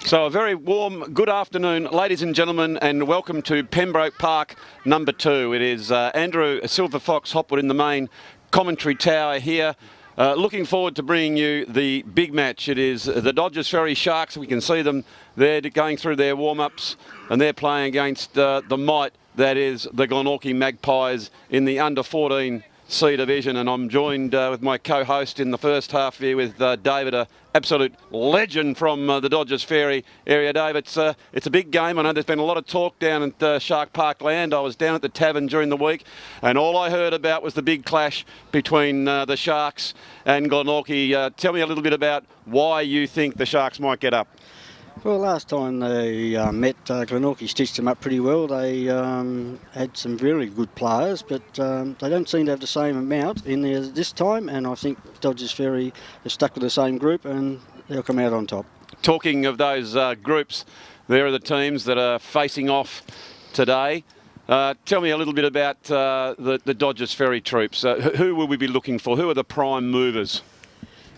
So a very warm good afternoon, ladies and gentlemen, and welcome to Pembroke Park number 2. It is Andrew Silver Fox Hopwood in the main commentary tower here. Looking forward to bringing you the big match. It is the Dodgers Ferry Sharks. We can see them there going through their warm-ups, and they're playing against the might that is the Glenorchy Magpies in the under-14 C division. And I'm joined with my co-host in the first half here with David, an absolute legend from the Dodgers Ferry area. Dave, it's a big game. I know there's been a lot of talk down at Shark Park Land. I was down at the tavern during the week, and all I heard about was the big clash between the Sharks and Glenorchy. Tell me a little bit about why you think the Sharks might get up. Well, last time they met, Glenorchy stitched them up pretty well. They had some very good players, but they don't seem to have the same amount in there this time, and I think Dodgers Ferry are stuck with the same group and they'll come out on top. Talking of those groups, there are the teams that are facing off today. Tell me a little bit about the Dodgers Ferry troops. Who will we be looking for? Who are the prime movers?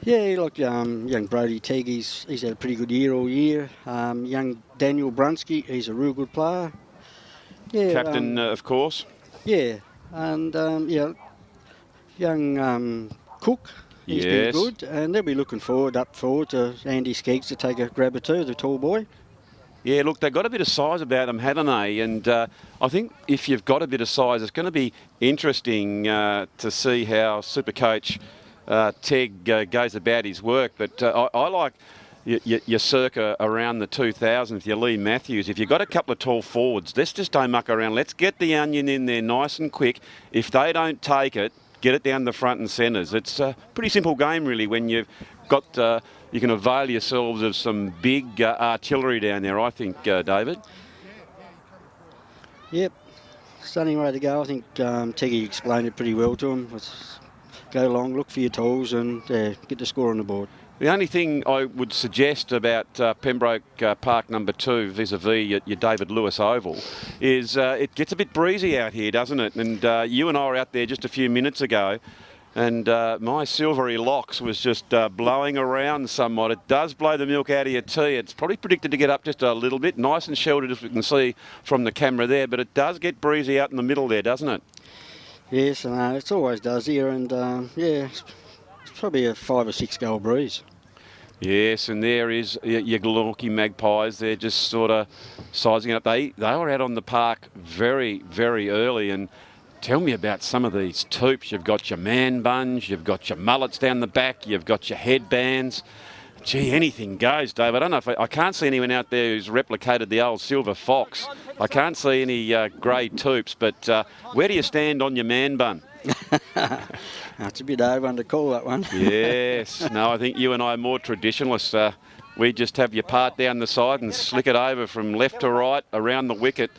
Yeah, like young Brody Tegg, he's had a pretty good year all year. Young Daniel Brunsky, he's a real good player. Yeah, captain, of course. Yeah, and young Cook, he's been good, and they'll be looking forward to Andy Skeggs to take a grab or two, the tall boy. Yeah, look, they've got a bit of size about them, haven't they? And I think if you've got a bit of size, it's going to be interesting to see how Supercoach Tegg goes about his work. But I like your circa around the 2000s, your Lee Matthews. If you've got a couple of tall forwards, let's just don't muck around. Let's get the onion in there nice and quick. If they don't take it, get it down the front and centres. It's a pretty simple game, really, when you've got... you can avail yourselves of some big artillery down there, I think, David. Yep, stunning way to go. I think Teggy explained it pretty well to him. Go along, look for your tools and get the score on the board. The only thing I would suggest about Pembroke Park number 2 vis-a-vis your David Lewis Oval is it gets a bit breezy out here, doesn't it? And you and I were out there just a few minutes ago, and my silvery locks was just blowing around somewhat. It does blow the milk out of your tea. It's probably predicted to get up just a little bit, nice and sheltered as we can see from the camera there, but it does get breezy out in the middle there, doesn't it? Yes, it always does here, and it's probably a 5 or 6 goal breeze. Yes, and there is your Glenorchy Magpies. They're just sort of sizing up. They were out on the park very, very early, and tell me about some of these toops. You've got your man buns, you've got your mullets down the back, you've got your headbands. Gee, anything goes, Dave. I don't know if I can't see anyone out there who's replicated the old Silver Fox. I can't see any grey toops, but where do you stand on your man bun? That's a bit over one to call, that one. Yes. No, I think you and I are more traditionalists. We just have your part down the side and slick it over from left to right around the wicket.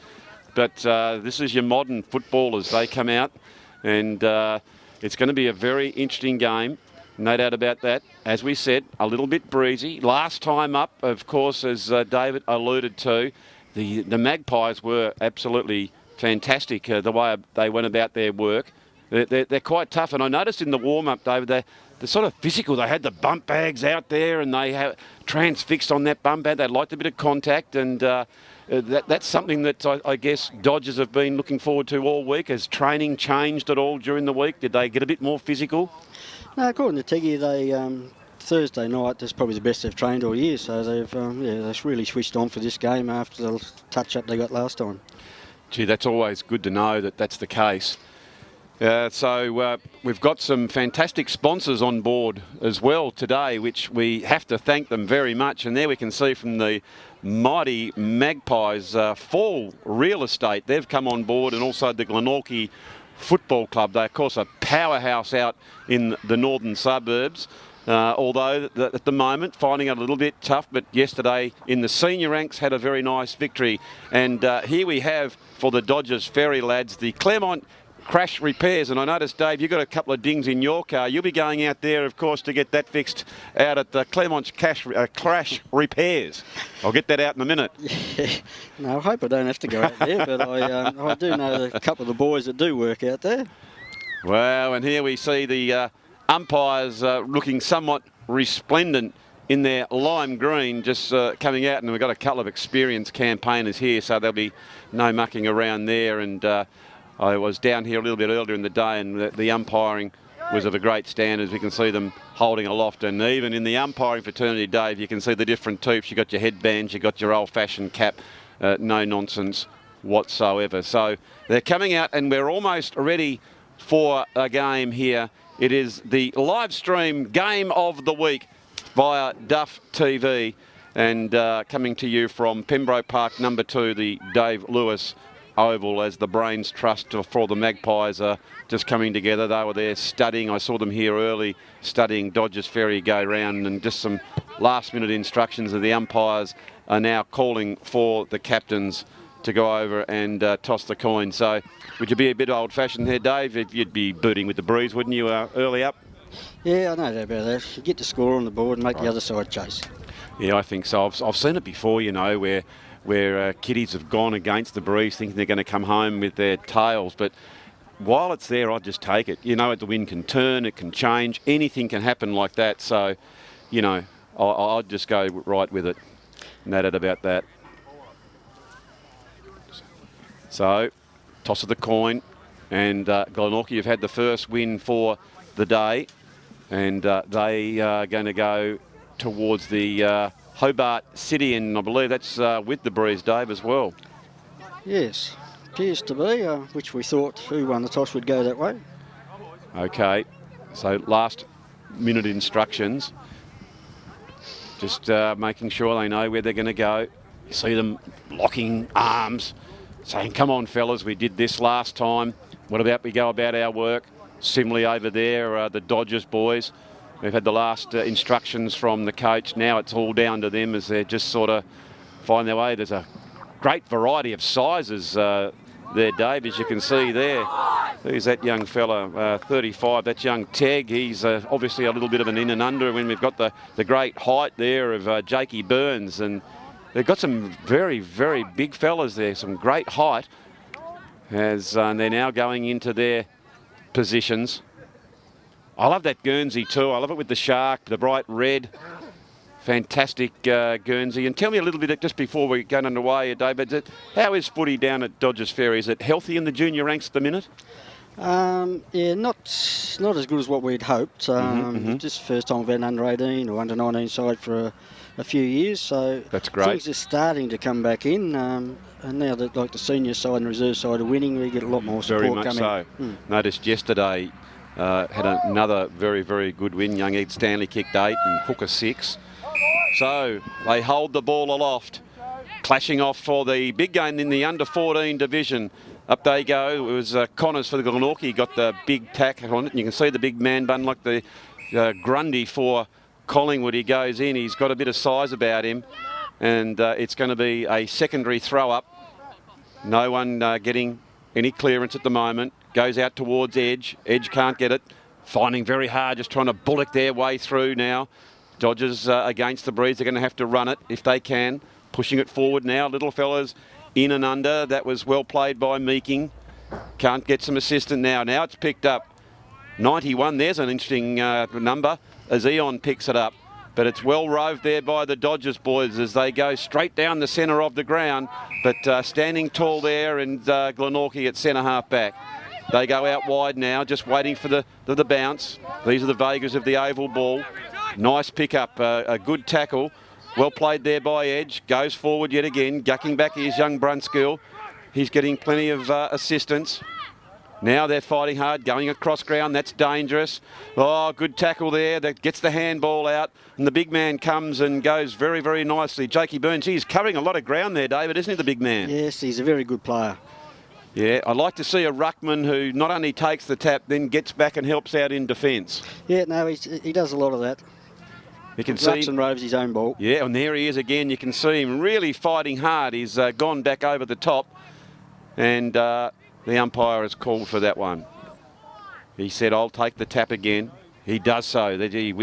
But this is your modern footballers. They come out, and it's going to be a very interesting game. No doubt about that. As we said, a little bit breezy. Last time up, of course, as David alluded to, the Magpies were absolutely fantastic, the way they went about their work. They're quite tough. And I noticed in the warm-up, David, they're sort of physical. They had the bump bags out there, and they have transfixed on that bump bag. They liked a bit of contact, and that's something that I guess Dodgers have been looking forward to all week. Has training changed at all during the week? Did they get a bit more physical? No, according to Teggy, they Thursday night is probably the best they've trained all year. So they've really switched on for this game after the touch-up they got last time. Gee, that's always good to know that that's the case. So we've got some fantastic sponsors on board as well today, which we have to thank them very much. And there we can see from the mighty Magpies Fall Real Estate. They've come on board, and also the Glenorchy Football Club. They, of course, are a powerhouse out in the northern suburbs. Although at the moment finding it a little bit tough, but yesterday in the senior ranks had a very nice victory. And here we have for the Dodgers Ferry lads the Claremont Crash Repairs. And I noticed, Dave, you've got a couple of dings in your car. You'll be going out there, of course, to get that fixed out at the Crash Repairs. I'll get that out in a minute. Yeah. No, I hope I don't have to go out there, but I do know a couple of the boys that do work out there. Well, and here we see the umpires looking somewhat resplendent in their lime green, just coming out, and we've got a couple of experienced campaigners here, so there'll be no mucking around there. And I was down here a little bit earlier in the day, and the umpiring was of a great standard. We can see them holding aloft, and even in the umpiring fraternity, Dave, you can see the different toops. You've got your headbands, you've got your old-fashioned cap, no nonsense whatsoever. So they're coming out, and we're almost ready for a game here. It is the live stream game of the week via Duff TV, and coming to you from Pembroke Park number 2, the Dave Lewis Oval, as the Brains Trust for the Magpies are just coming together. They were there studying. I saw them here early studying Dodgers Ferry go round, and just some last minute instructions of the umpires are now calling for the captains to go over and toss the coin. So would you be a bit old fashioned there, Dave? You'd be booting with the breeze, wouldn't you, early up? Yeah, I know about that. You get the score on the board and make the other side chase. Yeah, I think so. I've seen it before, you know, where kiddies have gone against the breeze thinking they're going to come home with their tails. But while it's there, I'd just take it. You know, the wind can turn, it can change, anything can happen like that. So, you know, I'd just go right with it. No doubt about that. So, toss of the coin, and Glenorchy have had the first win for the day. And they are going to go towards the Hobart City, and I believe that's with the breeze, Dave, as well. Yes, appears to be, which we thought who won the toss would go that way. Okay, so last minute instructions. Just making sure they know where they're going to go. You see them locking arms, saying, come on, fellas, we did this last time. What about we go about our work? Similarly over there, the Dodgers boys. We've had the last instructions from the coach. Now it's all down to them as they're just sort of find their way. There's a great variety of sizes there, Dave, as you can see there. There's that young fella, 35, that's young Teg. He's obviously a little bit of an in and under when we've got the great height there of Jakey Burns. And they've got some very, very big fellas there, some great height. As they're now going into their positions. I love that Guernsey too. I love it with the shark, the bright red. Fantastic Guernsey. And tell me a little bit, just before we get underway, David, how is footy down at Dodgers Ferry? Is it healthy in the junior ranks at the minute? Yeah, not as good as what we'd hoped. Just the first time we've had an under 18 or under 19 side for a few years, so that's great. Things are starting to come back in, and now that like the senior side and reserve side are winning, we get a lot more support very much coming. So. Noticed yesterday had another very, very good win. Young Ed Stanley kicked 8 and Hooker 6. So they hold the ball aloft, clashing off for the big game in the under 14 division. Up they go. It was Connors for the Glenorchy, got the big tack on it. And you can see the big man bun like the Grundy for Collingwood. He goes in. He's got a bit of size about him. And it's going to be a secondary throw up. No one getting any clearance at the moment. Goes out towards Edge. Edge can't get it. Finding very hard, just trying to bullock their way through now. Dodgers against the breeze. They're going to have to run it if they can. Pushing it forward now. Little fellas in and under. That was well played by Meeking. Can't get some assistance now. Now it's picked up. 91, there's an interesting number as Eon picks it up. But it's well roved there by the Dodgers boys as they go straight down the centre of the ground. But standing tall there, and Glenorchy at centre half back. They go out wide now, just waiting for the bounce. These are the Vegas of the oval ball. Nice pick up, a good tackle. Well played there by Edge. Goes forward yet again, gucking back his young Brunskill. He's getting plenty of assistance. Now they're fighting hard, going across ground. That's dangerous. Oh, good tackle there. That gets the handball out. And the big man comes and goes very, very nicely. Jakey Burns, he's covering a lot of ground there, David, isn't he, the big man? Yes, he's a very good player. Yeah, I'd like to see a ruckman who not only takes the tap, then gets back and helps out in defence. Yeah, no, he does a lot of that. You can see and roves his own ball. Yeah, and there he is again. You can see him really fighting hard. He's gone back over the top. And the umpire has called for that one. He said, I'll take the tap again. He does so. He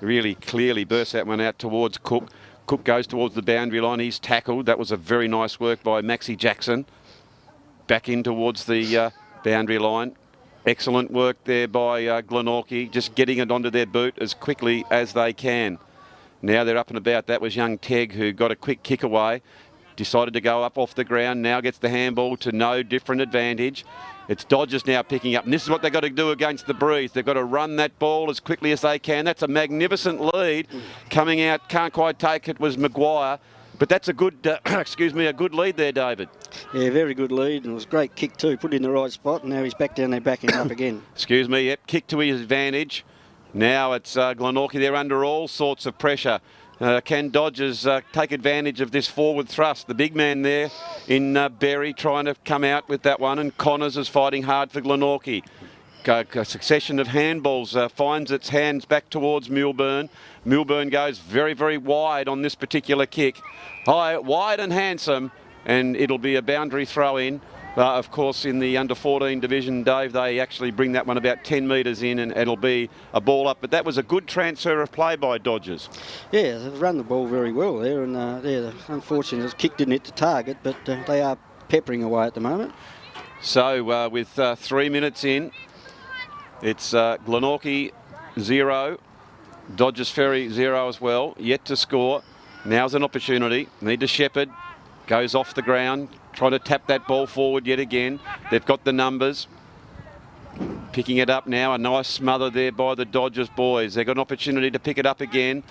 really clearly bursts that one out towards Cook. Cook goes towards the boundary line. He's tackled. That was a very nice work by Maxie Jackson. Back in towards the boundary line. Excellent work there by Glenorchy, just getting it onto their boot as quickly as they can. Now they're up and about. That was young Tegg, who got a quick kick away. Decided to go up off the ground. Now gets the handball to no different advantage. It's Dodgers now picking up. And this is what they've got to do against the breeze. They've got to run that ball as quickly as they can. That's a magnificent lead. Coming out, can't quite take it, was Maguire. But that's a good, a good lead there, David. Yeah, very good lead, and it was a great kick too. Put it in the right spot, and now he's back down there backing up again. Yep, kick to his advantage. Now it's Glenorchy. They're under all sorts of pressure. Can Dodgers take advantage of this forward thrust? The big man there in Berry trying to come out with that one, and Connors is fighting hard for Glenorchy. A succession of handballs finds its hands back towards Milburn. Milburn goes very, very wide on this particular kick. High, wide and handsome, and it'll be a boundary throw in. Of course, in the under-14 division, Dave, they actually bring that one about 10 metres in, and it'll be a ball up. But that was a good transfer of play by Dodgers. Yeah, they've run the ball very well there, and unfortunately, the kick didn't hit the target, but they are peppering away at the moment. So with 3 minutes in, it's Glenorchy 0, Dodgers Ferry 0 as well, yet to score. Now's an opportunity. Need to shepherd. Goes off the ground, trying to tap that ball forward yet again. They've got the numbers. Picking it up now, a nice smother there by the Dodgers boys. They've got an opportunity to pick it up again.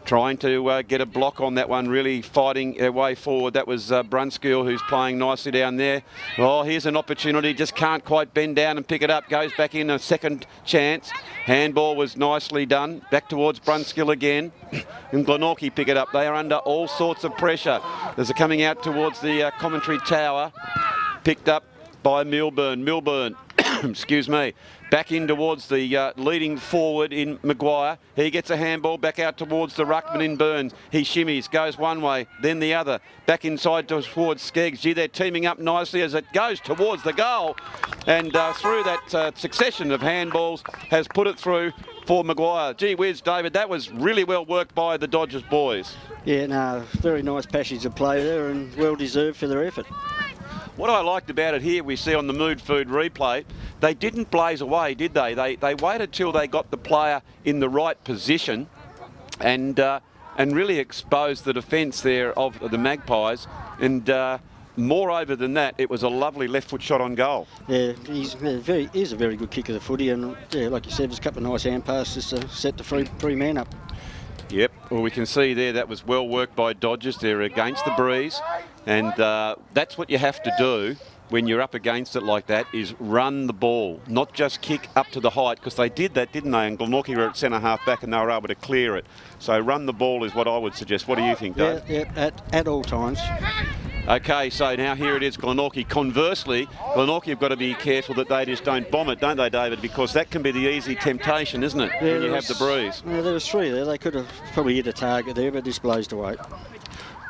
Trying to get a block on that one, really fighting their way forward. That was Brunskill, who's playing nicely down there. Oh, here's an opportunity, just can't quite bend down and pick it up. Goes back in, a second chance. Handball was nicely done. Back towards Brunskill again. And Glenorchy pick it up. They are under all sorts of pressure. As they're coming out towards the commentary tower. Picked up by Milburn. Milburn, excuse me, back in towards the leading forward in Maguire. He gets a handball back out towards the ruckman in Burns. He shimmies, goes one way, then the other. Back inside towards Skeggs. Gee, they're teaming up nicely as it goes towards the goal. And through that succession of handballs has put it through for Maguire. Gee whiz, David, that was really well worked by the Dodgers boys. Yeah, no, very nice passage of play there, and well deserved for their effort. What I liked about it here, we see on the Mood Food replay, they didn't blaze away, did they? They waited till they got the player in the right position and really exposed the defence there of the Magpies. And moreover than that, it was a lovely left foot shot on goal. Yeah, he's a very good kick of the footy, and yeah, like you said, there's a couple of nice hand passes to set the free man up. Yep, well, we can see there that was well worked by Dodgers. They're against the breeze, and that's what you have to do when you're up against it like that, is run the ball, not just kick up to the height, because they did that, didn't they? And Glenorchy were at centre half back and they were able to clear it. So run the ball is what I would suggest. What do you think, Dave? Yeah, at all times. Okay, so now here it is, Glenorchy. Conversely, Glenorchy have got to be careful that they just don't bomb it, don't they, David? Because that can be the easy temptation, isn't it, when you have the breeze? Yeah, there was three there. They could have probably hit a target there, but this blazed away.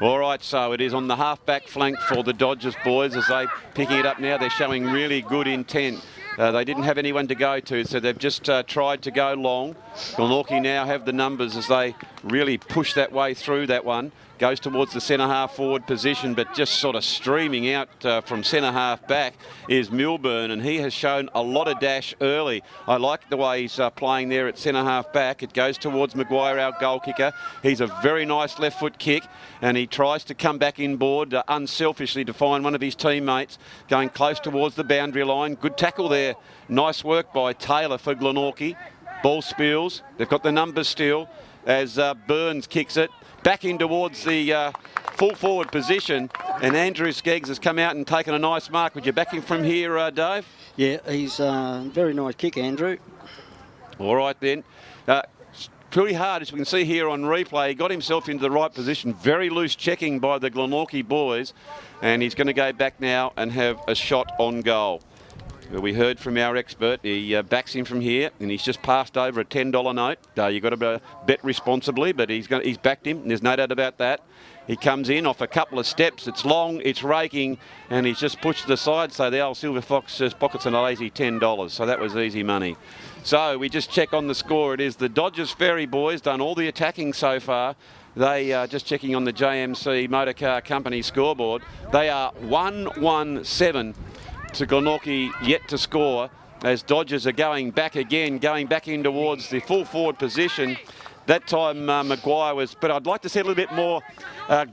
All right, so it is on the half-back flank for the Dodgers boys as they picking it up now. They're showing really good intent. They didn't have anyone to go to, so they've just tried to go long. Glenorchy now have the numbers as they really push that way through that one. Goes towards the centre-half forward position, but just sort of streaming out from centre-half back is Milburn, and he has shown a lot of dash early. I like the way he's playing there at centre-half back. It goes towards Maguire, our goal kicker. He's a very nice left-foot kick, and he tries to come back inboard unselfishly to find one of his teammates going close towards the boundary line. Good tackle there. Nice work by Taylor for Glenorchy. Ball spills. They've got the numbers still as Burns kicks it back in towards the full forward position, and Andrew Skeggs has come out and taken a nice mark. Would you back him from here, Dave? Yeah, he's very nice kick, Andrew. All right then. Pretty hard, as we can see here on replay. He got himself into the right position. Very loose checking by the Glenorchy boys, and he's going to go back now and have a shot on goal. We heard from our expert, he backs him from here, and he's just passed over a $10 note. You've got to bet responsibly, but he's backed him, and there's no doubt about that. He comes in off a couple of steps. It's long, it's raking, and he's just pushed it aside. So the old Silver Fox just pockets a lazy $10. So that was easy money. So we just check on the score. It is the Dodgers Ferry boys done all the attacking so far. They are just checking on the JMC Motor Car Company scoreboard. They are 1-1-7 to Glenorchy yet to score, as Dodgers are going back again, going back in towards the full forward position. That time Maguire was, but I'd like to see a little bit more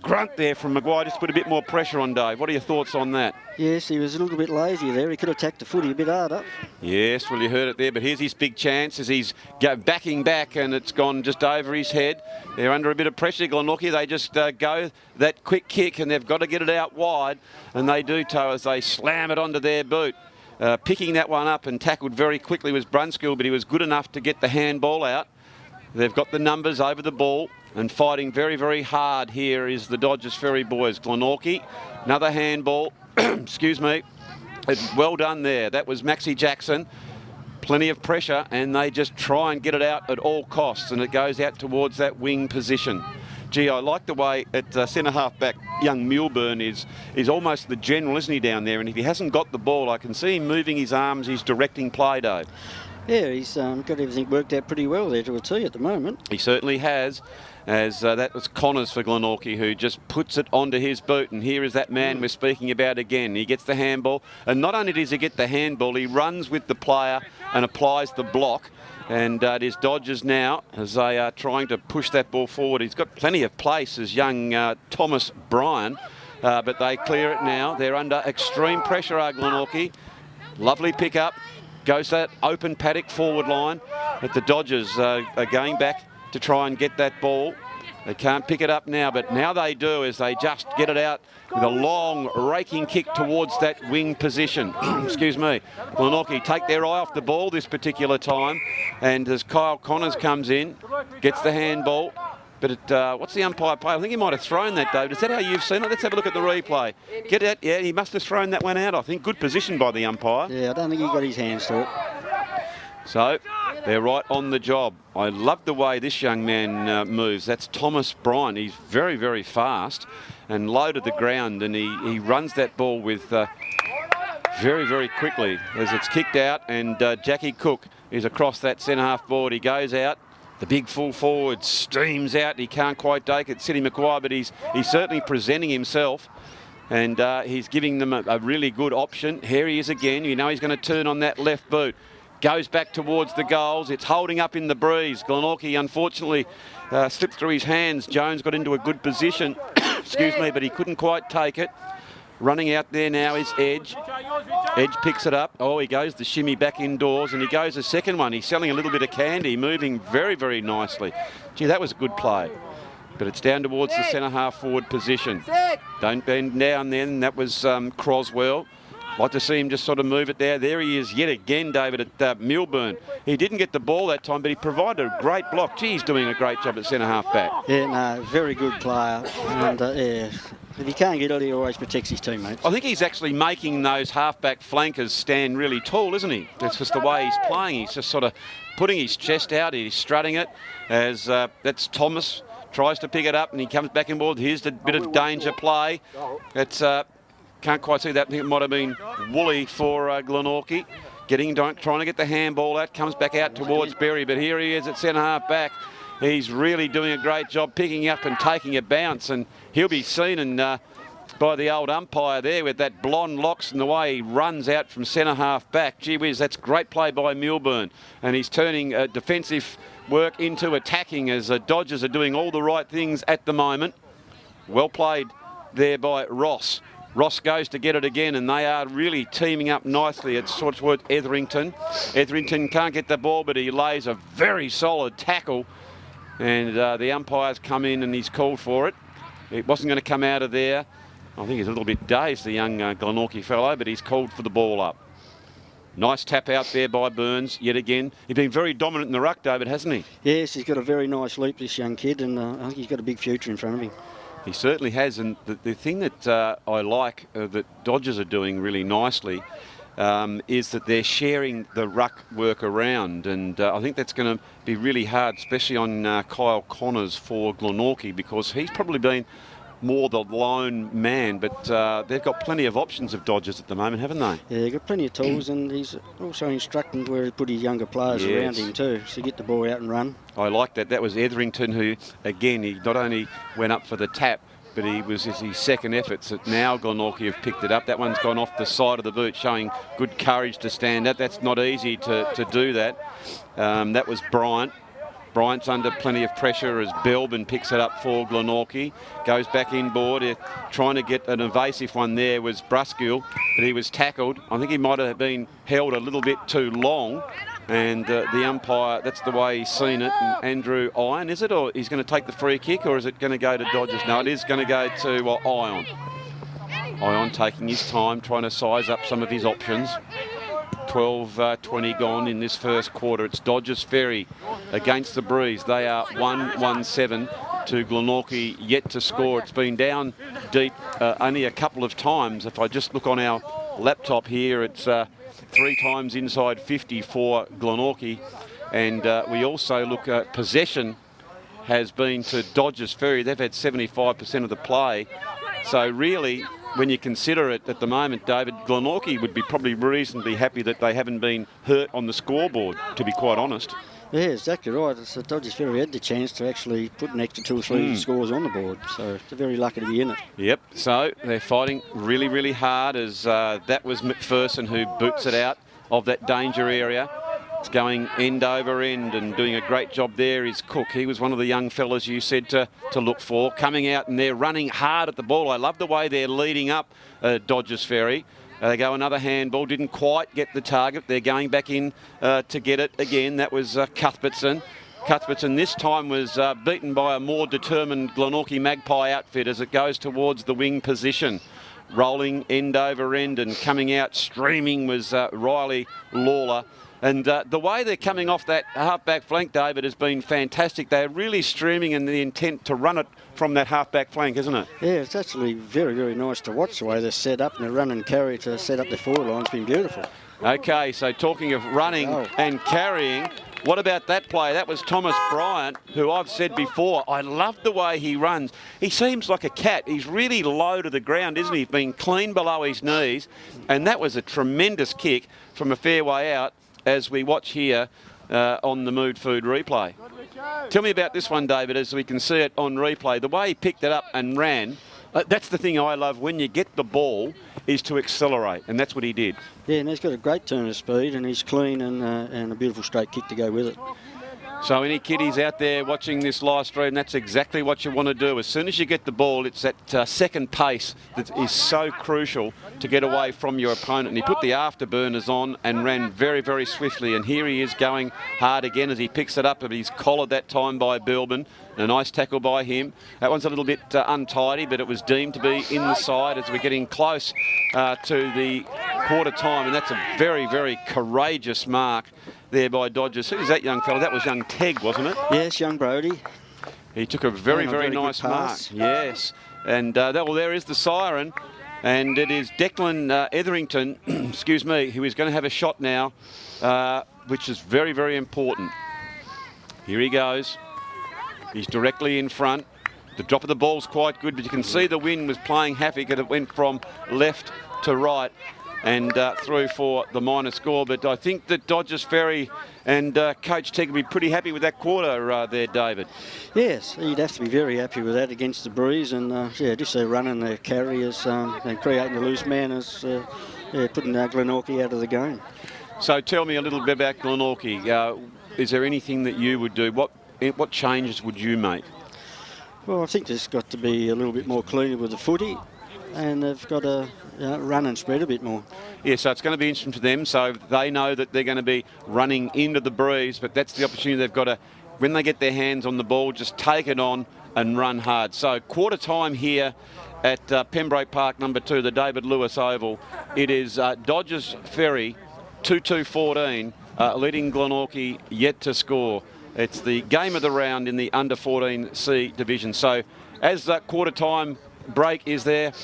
grunt there from Maguire, just put a bit more pressure on Dave. What are your thoughts on that? Yes, he was a little bit lazy there. He could have attacked the footy a bit harder. Yes, well, you heard it there, but here's his big chance as he's backing back, and it's gone just over his head. They're under a bit of pressure, Glenorchy. They just go that quick kick, and they've got to get it out wide, and they do so as they slam it onto their boot. Picking that one up and tackled very quickly was Brunskill, but he was good enough to get the handball out. They've got the numbers over the ball and fighting very, very hard. Here is the Dodgers Ferry boys. Glenorchy, another handball. Excuse me. Well done there. That was Maxie Jackson. Plenty of pressure, and they just try and get it out at all costs, and it goes out towards that wing position. Gee, I like the way at centre half back young Milburn is almost the general, isn't he, down there? And if he hasn't got the ball, I can see him moving his arms. He's directing play, Dave. Yeah, he's got everything worked out pretty well there to a tee at the moment. He certainly has, as that was Connors for Glenorchy, who just puts it onto his boot. And here is that man we're speaking about again. He gets the handball, and not only does he get the handball, he runs with the player and applies the block. And it is Dodgers now as they are trying to push that ball forward. He's got plenty of place as young Thomas Bryan, but they clear it now. They're under extreme pressure, Glenorchy. Lovely pick up. Goes that open paddock forward line. But the Dodgers are going back to try and get that ball. They can't pick it up now, but now they do, as they just get it out with a long raking kick towards that wing position. Excuse me. Glenorchy take their eye off the ball this particular time, and as Kyle Connors comes in, gets the handball. But what's the umpire play? I think he might have thrown that, David. Is that how you've seen it? Let's have a look at the replay. Get it? Yeah, he must have thrown that one out, I think. Good position by the umpire. Yeah, I don't think he got his hands to it. So they're right on the job. I love the way this young man moves. That's Thomas Bryan. He's very, very fast and low to the ground, and he runs that ball with very, very quickly as it's kicked out, and Jackie Cook is across that centre half board. He goes out. The big full forward streams out. He can't quite take it, Sidney Maguire, but he's certainly presenting himself, and he's giving them a really good option. Here he is again. You know he's going to turn on that left boot. Goes back towards the goals. It's holding up in the breeze. Glenorchy, unfortunately, slipped through his hands. Jones got into a good position, excuse me, but he couldn't quite take it. Running out there now is Edge. Edge picks it up. Oh, he goes the shimmy back indoors, and he goes a second one. He's selling a little bit of candy, moving very, very nicely. Gee, that was a good play. But it's down towards the centre half forward position. Don't bend down then. That was Croswell. Like to see him just sort of move it there. There he is yet again, David, at Milburn. He didn't get the ball that time, but he provided a great block. Gee, he's doing a great job at centre half back. Yeah, no, very good player. And yeah, if he can't get it, he always protects his teammates. I think he's actually making those half-back flankers stand really tall, isn't he? That's just the way he's playing. He's just sort of putting his chest out. He's strutting it as that's Thomas tries to pick it up, and he comes back inboard. Here's the bit of danger play. That's can't quite see that. I think it might have been Woolley for Glenorchy. Trying to get the handball out. Comes back out towards Berry, but here he is at centre half back. He's really doing a great job picking up and taking a bounce, and he'll be seen by the old umpire there with that blonde locks and the way he runs out from centre half back. Gee whiz, that's great play by Milburn, and he's turning defensive work into attacking as the Dodgers are doing all the right things at the moment. Well played there by Ross. Ross goes to get it again, and they are really teaming up nicely. It's towards Etherington. Etherington can't get the ball, but he lays a very solid tackle. And the umpire's come in and he's called for it. It wasn't going to come out of there. I think he's a little bit dazed, the young Glenorchy fellow, but he's called for the ball up. Nice tap out there by Burns yet again. He's been very dominant in the ruck, David, hasn't he? Yes, he's got a very nice leap, this young kid, and I think he's got a big future in front of him. He certainly has, and the thing that I like that Dodgers are doing really nicely is that they're sharing the ruck work around, and I think that's going to be really hard, especially on Kyle Connors for Glenorchy, because he's probably been more the lone man, but they've got plenty of options of Dodgers at the moment, haven't they? Yeah, they've got plenty of tools, and he's also instructing where he put his younger players around him too, so get the ball out and run. I like that. That was Etherington who, again, he not only went up for the tap, but he was his second efforts. That now Glenorchy have picked it up. That one's gone off the side of the boot, showing good courage to stand up. That's not easy to do that. That was Bryant. Bryant's under plenty of pressure as Belbin picks it up for Glenorchy. Goes back inboard, trying to get an evasive one there was Bruskill, but he was tackled. I think he might have been held a little bit too long, and the umpire, that's the way he's seen it. And Andrew Iron, is it? Or he's going to take the free kick, or is it going to go to Dodgers? No, it is going to go to Ion. Ion taking his time, trying to size up some of his options. 12:20 gone in this first quarter. It's Dodgers Ferry against the Breeze. They are 1-1-7 to Glenorchy, yet to score. It's been down deep only a couple of times. If I just look on our laptop here, it's 3 times inside 50 for Glenorchy. And we also look at possession has been to Dodgers Ferry. They've had 75% of the play. So really, when you consider it at the moment, David, Glenorchy would be probably reasonably happy that they haven't been hurt on the scoreboard, to be quite honest. Yeah, exactly right. So Dodgers Ferry had the chance to actually put an extra 2 or 3 scores on the board, so they're very lucky to be in it. Yep, so they're fighting really, really hard as that was McPherson who boots it out of that danger area. It's going end over end, and doing a great job there is Cook. He was one of the young fellas you said to look for. Coming out and they're running hard at the ball. I love the way they're leading up Dodgers Ferry. They go another handball, didn't quite get the target. They're going back in to get it again. That was Cuthbertson. Cuthbertson this time was beaten by a more determined Glenorchy Magpie outfit as it goes towards the wing position. Rolling end over end and coming out streaming was Riley Lawler. And the way they're coming off that half-back flank, David, has been fantastic. They're really streaming in the intent to run it from that half-back flank, isn't it? Yeah, it's actually very, very nice to watch the way they're set up, and they run and carry to set up their forward line. It's been beautiful. OK, so talking of running and carrying, what about that play? That was Thomas Bryant, who I've said before, I love the way he runs. He seems like a cat. He's really low to the ground, isn't he? He's been clean below his knees, and that was a tremendous kick from a fair way out, as we watch here on the Mood Food replay. Tell me about this one, David, as we can see it on replay. The way he picked it up and ran, that's the thing I love when you get the ball, is to accelerate, and that's what he did. Yeah, and he's got a great turn of speed, and he's clean and a beautiful straight kick to go with it. So any kiddies out there watching this live stream, that's exactly what you want to do. As soon as you get the ball, it's that second pace that is so crucial to get away from your opponent. And he put the afterburners on and ran very, very swiftly. And here he is going hard again as he picks it up, but he's collared that time by Belbin. A nice tackle by him. That one's a little bit untidy, but it was deemed to be in the side as we're getting close to the quarter time. And that's a very, very courageous mark there by Dodgers. Who's that young fella? That was young Tegg, wasn't it? Yes, young Brody. He took a very, very nice mark. Yes. And well, there is the siren. And it is Declan Etherington, excuse me, who is going to have a shot now, which is very, very important. Here he goes. He's directly in front. The drop of the ball's quite good, but you can see the wind was playing havoc and it went from left to right and through for the minor score. But I think that Dodgers Ferry and Coach Tegg will be pretty happy with that quarter there, David. Yes, he'd have to be very happy with that against the Breeze. And yeah, just their running their carriers and creating the loose man is putting Glenorchy out of the game. So tell me a little bit about Glenorchy. Is there anything that you would do? What changes would you make? Well, I think there's got to be a little bit more cleaner with the footy, and they've got to run and spread a bit more. Yeah, so it's going to be interesting for them. So they know that they're going to be running into the Breeze, but that's the opportunity they've got to, when they get their hands on the ball, just take it on and run hard. So quarter time here at Pembroke Park number 2, the David Lewis Oval. It is Dodgers Ferry 2-2-14, leading Glenorchy yet to score. It's the game of the round in the under-14C division. So as that quarter time break is there,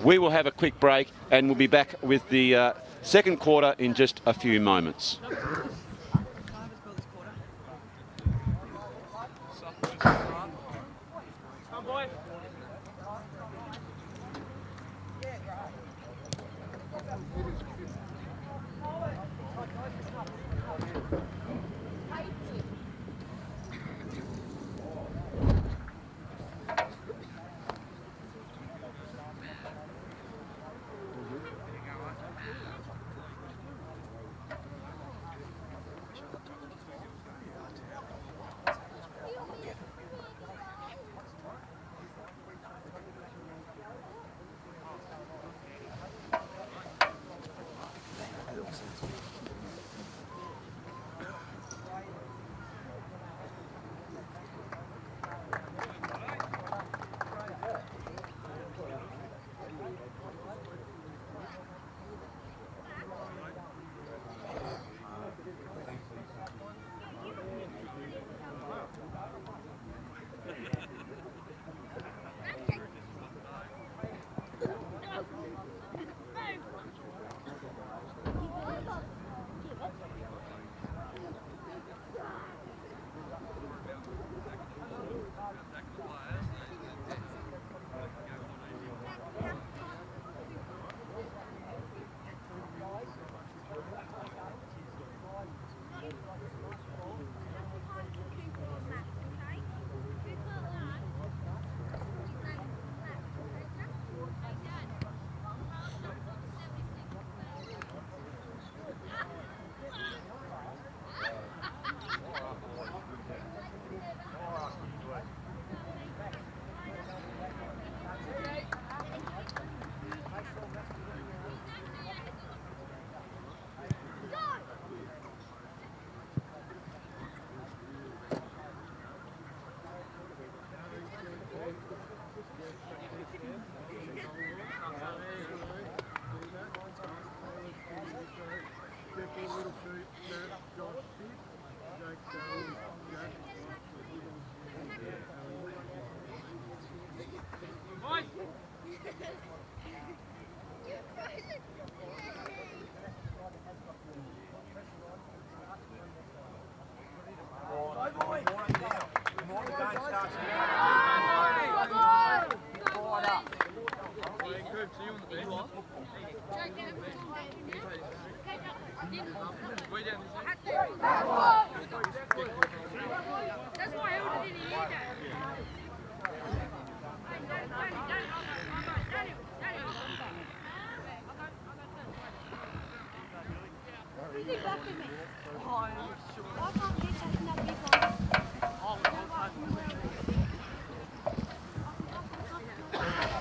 we will have a quick break and we'll be back with the second quarter in just a few moments.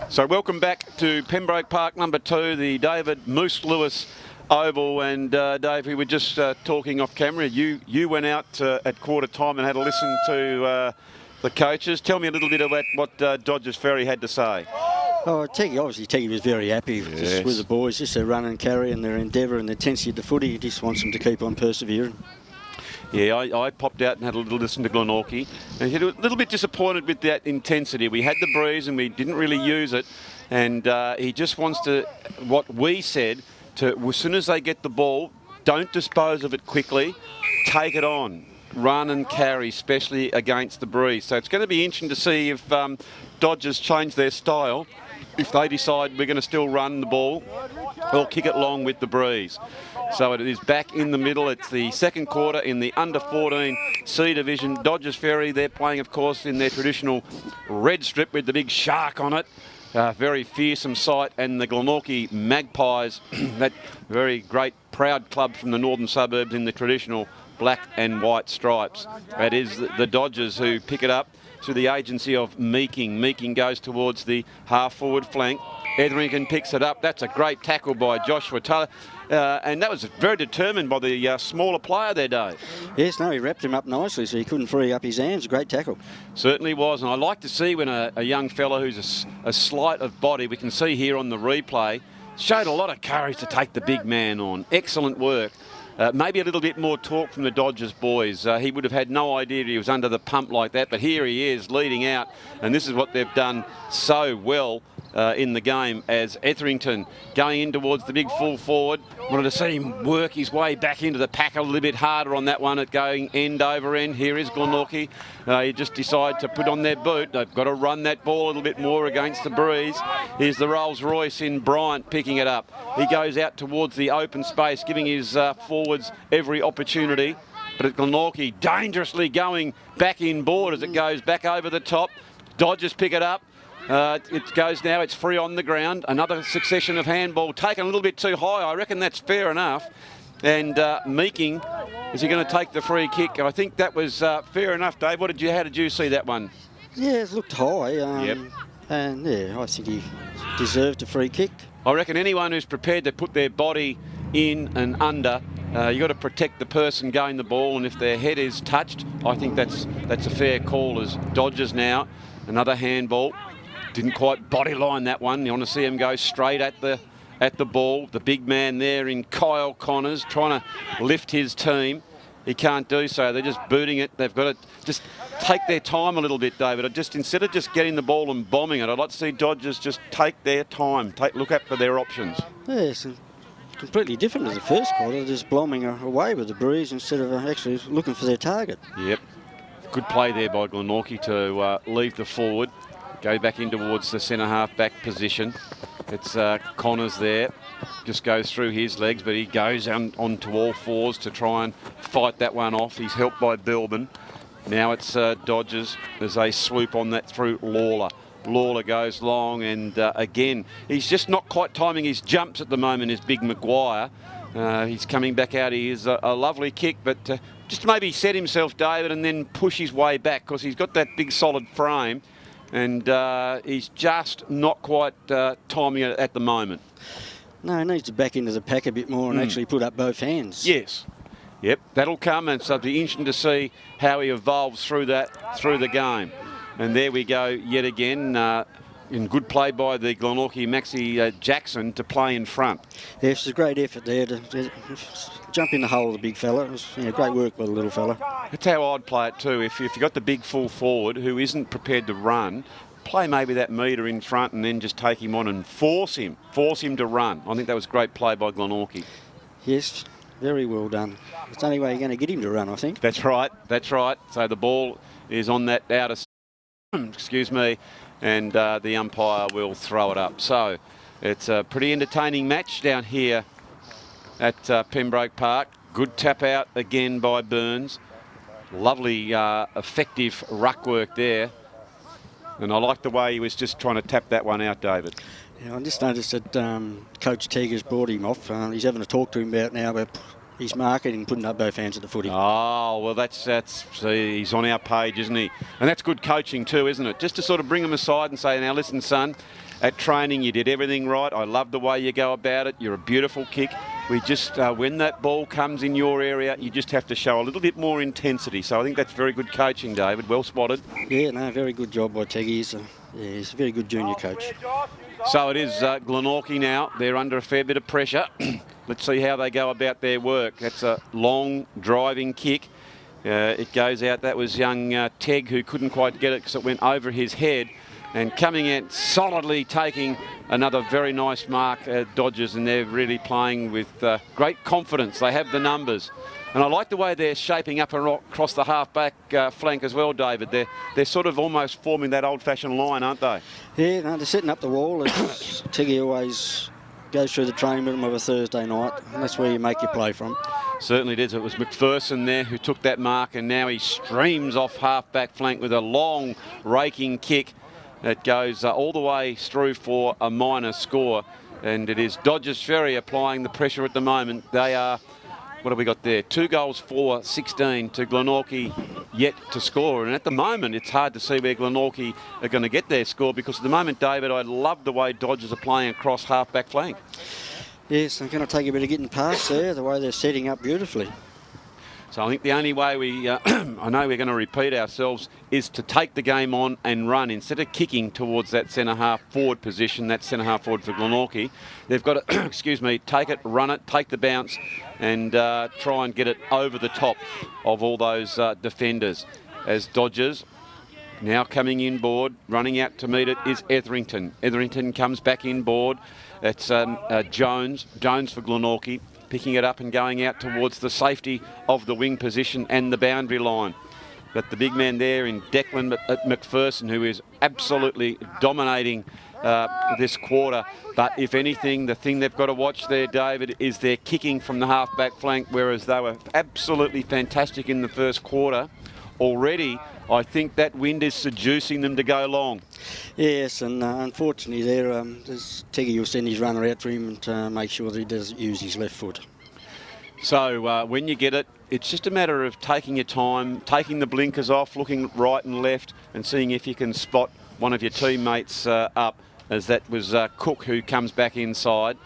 So welcome back to Pembroke Park number 2, the David Moose Lewis Oval. And Dave, we were just talking off camera. You went out at quarter time and had a listen to the coaches. Tell me a little bit about what Dodgers Ferry had to say. Oh, Teggy was very happy just with the boys. Just their run and carry and their endeavour and the intensity of the footy. He just wants them to keep on persevering. Yeah, I popped out and had a little listen to Glenorchy, and he was a little bit disappointed with that intensity. We had the breeze and we didn't really use it, and he just wants to, what we said, to as soon as they get the ball, don't dispose of it quickly, take it on, run and carry, especially against the breeze. So it's going to be interesting to see if Dodgers change their style, if they decide we're going to still run the ball or kick it long with the breeze. So it is back in the middle. It's the second quarter in the under-14 C division. Dodgers Ferry, they're playing, of course, in their traditional red strip with the big shark on it. Very fearsome sight. And the Glenorchy Magpies, that very great, proud club from the northern suburbs in the traditional black and white stripes. That is the Dodgers who pick it up through the agency of Meeking. Meeking goes towards the half-forward flank. Etherington picks it up. That's a great tackle by Joshua Taylor. And that was very determined by the smaller player there, Dave. Yes, no, he wrapped him up nicely so he couldn't free up his hands. Great tackle. Certainly was. And I like to see when a young fella who's a slight of body, we can see here on the replay, showed a lot of courage to take the big man on. Excellent work. Maybe a little bit more talk from the Dodgers boys. He would have had no idea he was under the pump like that, but here he is leading out, and this is what they've done so well in the game, as Etherington going in towards the big full forward. Wanted to see him work his way back into the pack a little bit harder on that one at going end over end. Here is Glenorchy. He just decided to put on their boot. They've got to run that ball a little bit more against the breeze. Here's the Rolls Royce in Bryant picking it up. He goes out towards the open space, giving his forwards every opportunity. But at Glenorchy, dangerously going back inboard as it goes back over the top. Dodgers pick it up. It goes now, it's free on the ground. Another succession of handball taken a little bit too high. I reckon that's fair enough. And Meeking, is he going to take the free kick? I think that was fair enough, Dave. How did you see that one? Yeah, it looked high. Yep. And yeah, I think he deserved a free kick. I reckon anyone who's prepared to put their body in and under, you've got to protect the person going the ball, and if their head is touched, I think that's a fair call. As Dodgers now, another handball. Didn't quite body line that one. You want to see him go straight at the ball. The big man there in Kyle Connors trying to lift his team. He can't do so. They're just booting it. They've got to just take their time a little bit, David. Instead of just getting the ball and bombing it, I'd like to see Dodgers just take their time, look out for their options. Yes, completely different to the first quarter, just bombing away with the breeze instead of actually looking for their target. Yep. Good play there by Glenorchy to leave the forward. Go back in towards the centre-half back position. It's Connors there. Just goes through his legs, but he goes onto all fours to try and fight that one off. He's helped by Bilbin. Now it's Dodgers as they swoop on that through Lawler. Lawler goes long, and again, he's just not quite timing his jumps at the moment, is Big Maguire. He's coming back out. He is a lovely kick, but just maybe set himself, David, and then push his way back, because he's got that big solid frame. And he's just not quite timing it at the moment. No, he needs to back into the pack a bit more and actually put up both hands. Yes. Yep, that'll come, and so it'll be interesting to see how he evolves through the game. And there we go yet again. In good play by the Glenorchy Maxi Jackson to play in front. Yeah, it's a great effort there to jump in the hole of the big fella. It was great work by the little fella. That's how I'd play it too. If you've got the big full forward who isn't prepared to run, play maybe that metre in front and then just take him on and force him to run. I think that was great play by Glenorchy. Yes, very well done. It's the only way you're going to get him to run, I think. That's right. So the ball is on that outer, excuse me, and the umpire will throw it up. So it's a pretty entertaining match down here at Pembroke Park. Good tap out again by Burns. Lovely effective ruck work there. And I like the way he was just trying to tap that one out, David. Yeah, I just noticed that Coach Teager's brought him off. He's having a talk to him about now about his marking and putting up both hands at the footy. Oh, well, that's see, he's on our page, isn't he? And that's good coaching too, isn't it? Just to sort of bring him aside and say, now listen, son, at training you did everything right. I love the way you go about it. You're a beautiful kick. We just, when that ball comes in your area, you just have to show a little bit more intensity. So I think that's very good coaching, David. Well spotted. Yeah, no, very good job by Teggy. He's a very good junior coach. So it is Glenorchy now. They're under a fair bit of pressure. Let's see how they go about their work. That's a long driving kick. It goes out. That was young Teg who couldn't quite get it because it went over his head. And coming out solidly, taking another very nice mark at Dodgers, and they're really playing with great confidence. They have the numbers. And I like the way they're shaping up across the half-back flank as well, David. They're sort of almost forming that old-fashioned line, aren't they? Yeah, no, they're setting up the wall. Teggy always goes through the training with them of a Thursday night, and that's where you make your play from. Certainly did. It was McPherson there who took that mark, and now he streams off half-back flank with a long raking kick that goes all the way through for a minor score. And it is Dodgers Ferry applying the pressure at the moment. They are, what have we got there? 2 goals for 16 to Glenorchy yet to score. And at the moment, it's hard to see where Glenorchy are going to get their score, because at the moment, David, I love the way Dodgers are playing across half-back flank. Yes, they're going to take a bit of getting past there, the way they're setting up beautifully. So I think the only way we, I know we're going to repeat ourselves, is to take the game on and run instead of kicking towards that centre-half forward position, that centre-half forward for Glenorchy. They've got to, excuse me, take it, run it, take the bounce, and try and get it over the top of all those defenders. As Dodgers Now coming inboard, running out to meet it is Etherington. Etherington comes back inboard. It's Jones for Glenorchy, picking it up and going out towards the safety of the wing position and the boundary line. But the big man there in Declan McPherson, who is absolutely dominating this quarter. But if anything, the thing they've got to watch there, David, is their kicking from the half-back flank, whereas they were absolutely fantastic in the first quarter. Already, I think that wind is seducing them to go long. Yes, and unfortunately there, Teggy will send his runner out for him to make sure that he doesn't use his left foot. So when you get it, it's just a matter of taking your time, taking the blinkers off, looking right and left and seeing if you can spot one of your teammates up, as that was Cook, who comes back inside,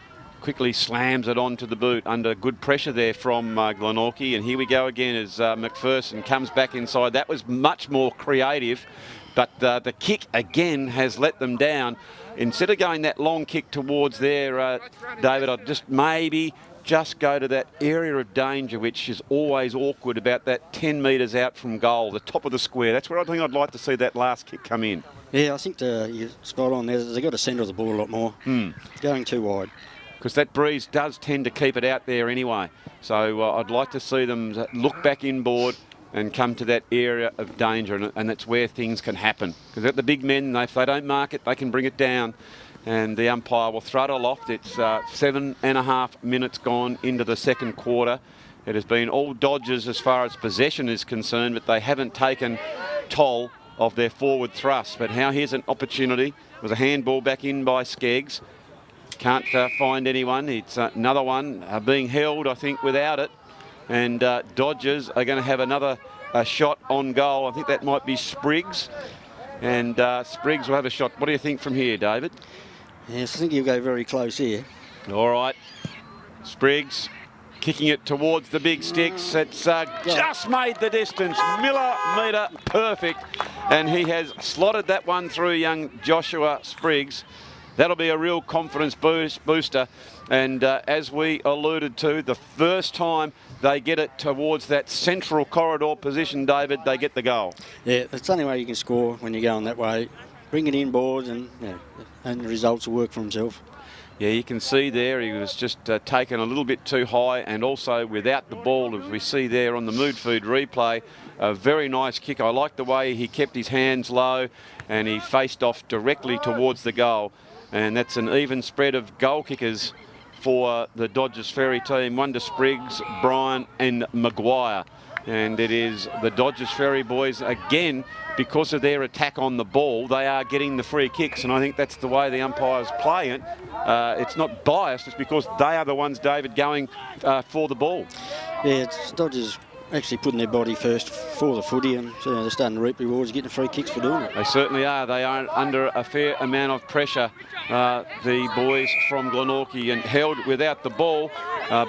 quickly slams it onto the boot under good pressure there from Glenorchy. And here we go again as McPherson comes back inside. That was much more creative, but the kick again has let them down. Instead of going that long kick towards there, David, I'd just go to that area of danger, which is always awkward, about that 10 metres out from goal, the top of the square. That's where I think I'd like to see that last kick come in. Yeah, I think you're spot on there. They've got to centre the ball a lot more. Going too wide. Because that breeze does tend to keep it out there anyway. So I'd like to see them look back inboard and come to that area of danger, and that's where things can happen. Because at the big men, if they don't mark it, they can bring it down. And the umpire will throw it aloft. It's 7.5 minutes gone into the second quarter. It has been all Dodgers as far as possession is concerned, but they haven't taken toll of their forward thrust. But now here's an opportunity. It was a handball back in by Skeggs. Can't find anyone. It's another one being held, I think, without it. And Dodgers are going to have another shot on goal. I think that might be Spriggs. And Spriggs will have a shot. What do you think from here, David? Yes, I think he'll go very close here. All right. Spriggs kicking it towards the big sticks. It's just made the distance. Millimetre perfect. And he has slotted that one through young Joshua Spriggs. That'll be a real confidence booster. And as we alluded to, the first time they get it towards that central corridor position, David, they get the goal. Yeah, that's the only way you can score when you're going that way. Bring it inboard and the results will work for himself. Yeah, you can see there he was just taken a little bit too high, and also without the ball, as we see there on the Mood Food replay. A very nice kick. I like the way he kept his hands low and he faced off directly towards the goal. And that's an even spread of goal kickers for the Dodgers Ferry team. One to Spriggs, Bryan and Maguire. And it is the Dodgers Ferry boys again, because of their attack on the ball, they are getting the free kicks. And I think that's the way the umpires play it. It's not biased, it's because they are the ones, David, going for the ball. Yeah, it's Dodgers actually putting their body first for the footy, and they're starting to reap rewards, getting free kicks for doing it. They certainly are. They are under a fair amount of pressure, the boys from Glenorchy, and held without the ball.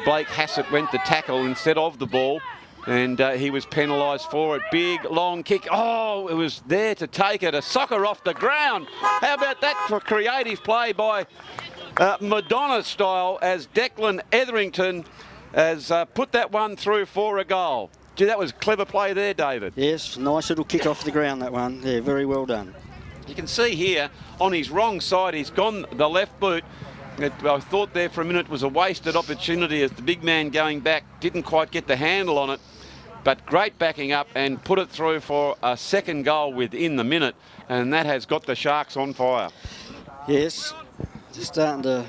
Blake Hassett went to tackle instead of the ball, and he was penalised for it. Big, long kick. Oh, it was there to take it. A soccer off the ground. How about that for creative play by Madonna style, as Declan Etherington has put that one through for a goal. Gee, that was clever play there, David. Yes, nice little kick off the ground, that one. Yeah, very well done. You can see here on his wrong side, he's gone the left boot. I thought there for a minute was a wasted opportunity, as the big man going back didn't quite get the handle on it. But great backing up and put it through for a second goal within the minute. And that has got the Sharks on fire. Yes, just starting to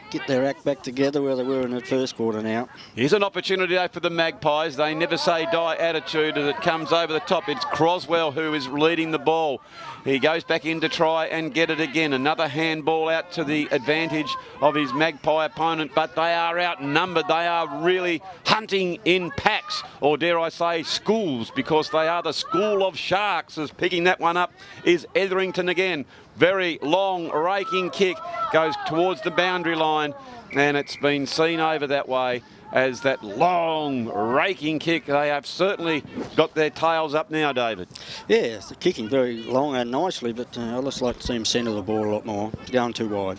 get their act back together where they were in the first quarter now. Here's an opportunity for the Magpies. They never say die attitude as it comes over the top. It's Croswell who is leading the ball. He goes back in to try and get it again. Another handball out to the advantage of his Magpie opponent, but they are outnumbered. They are really hunting in packs, or dare I say schools, because they are the school of Sharks. As picking that one up is Etherington again. Very long raking kick goes towards the boundary line, and it's been seen over that way as that long raking kick. They have certainly got their tails up now, David. Yeah, it's kicking very long and nicely, but I just like to see him centre the ball a lot more. It's going too wide.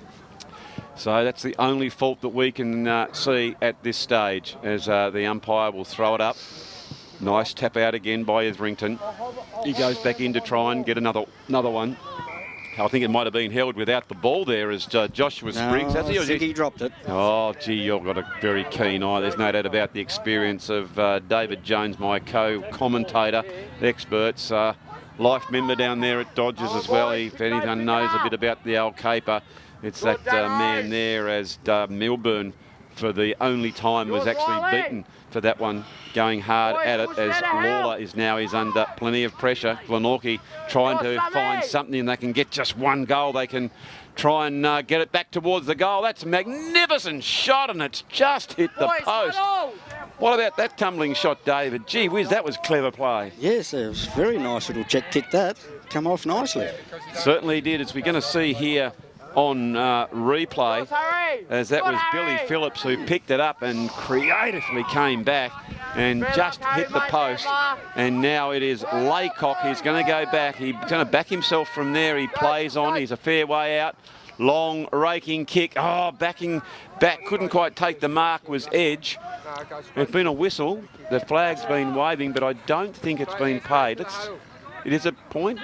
So that's the only fault that we can see at this stage, as the umpire will throw it up. Nice tap out again by Etherington. He goes back in to try and get another one. I think it might have been held without the ball there as Joshua Spriggs. I think he dropped it. Oh, gee, you've got a very keen eye. There's no doubt about the experience of David Jones, my co-commentator, experts, life member down there at Dodgers as well. If anyone knows a bit about the old caper, it's that man there as Milburn, for the only time, was actually beaten for that one, going hard at it, as Lawler is under plenty of pressure. Glenorchy trying to find something. They can get just one goal. They can try and get it back towards the goal. That's a magnificent shot, and it's just hit the post. What about that tumbling shot, David? Gee whiz, that was clever play. Yes, it was a very nice little check kick that. Come off nicely. Certainly did, as we're going to see here on replay, as that was Billy Phillips who picked it up and creatively came back and just hit the post. And now it is Laycock. He's going to go back. He's going to back himself from there. He plays on. He's a fair way out. Long raking kick. Oh, backing back. Couldn't quite take the mark. Was Edge. There's been a whistle. The flag's been waving, but I don't think it's been paid. It is a point?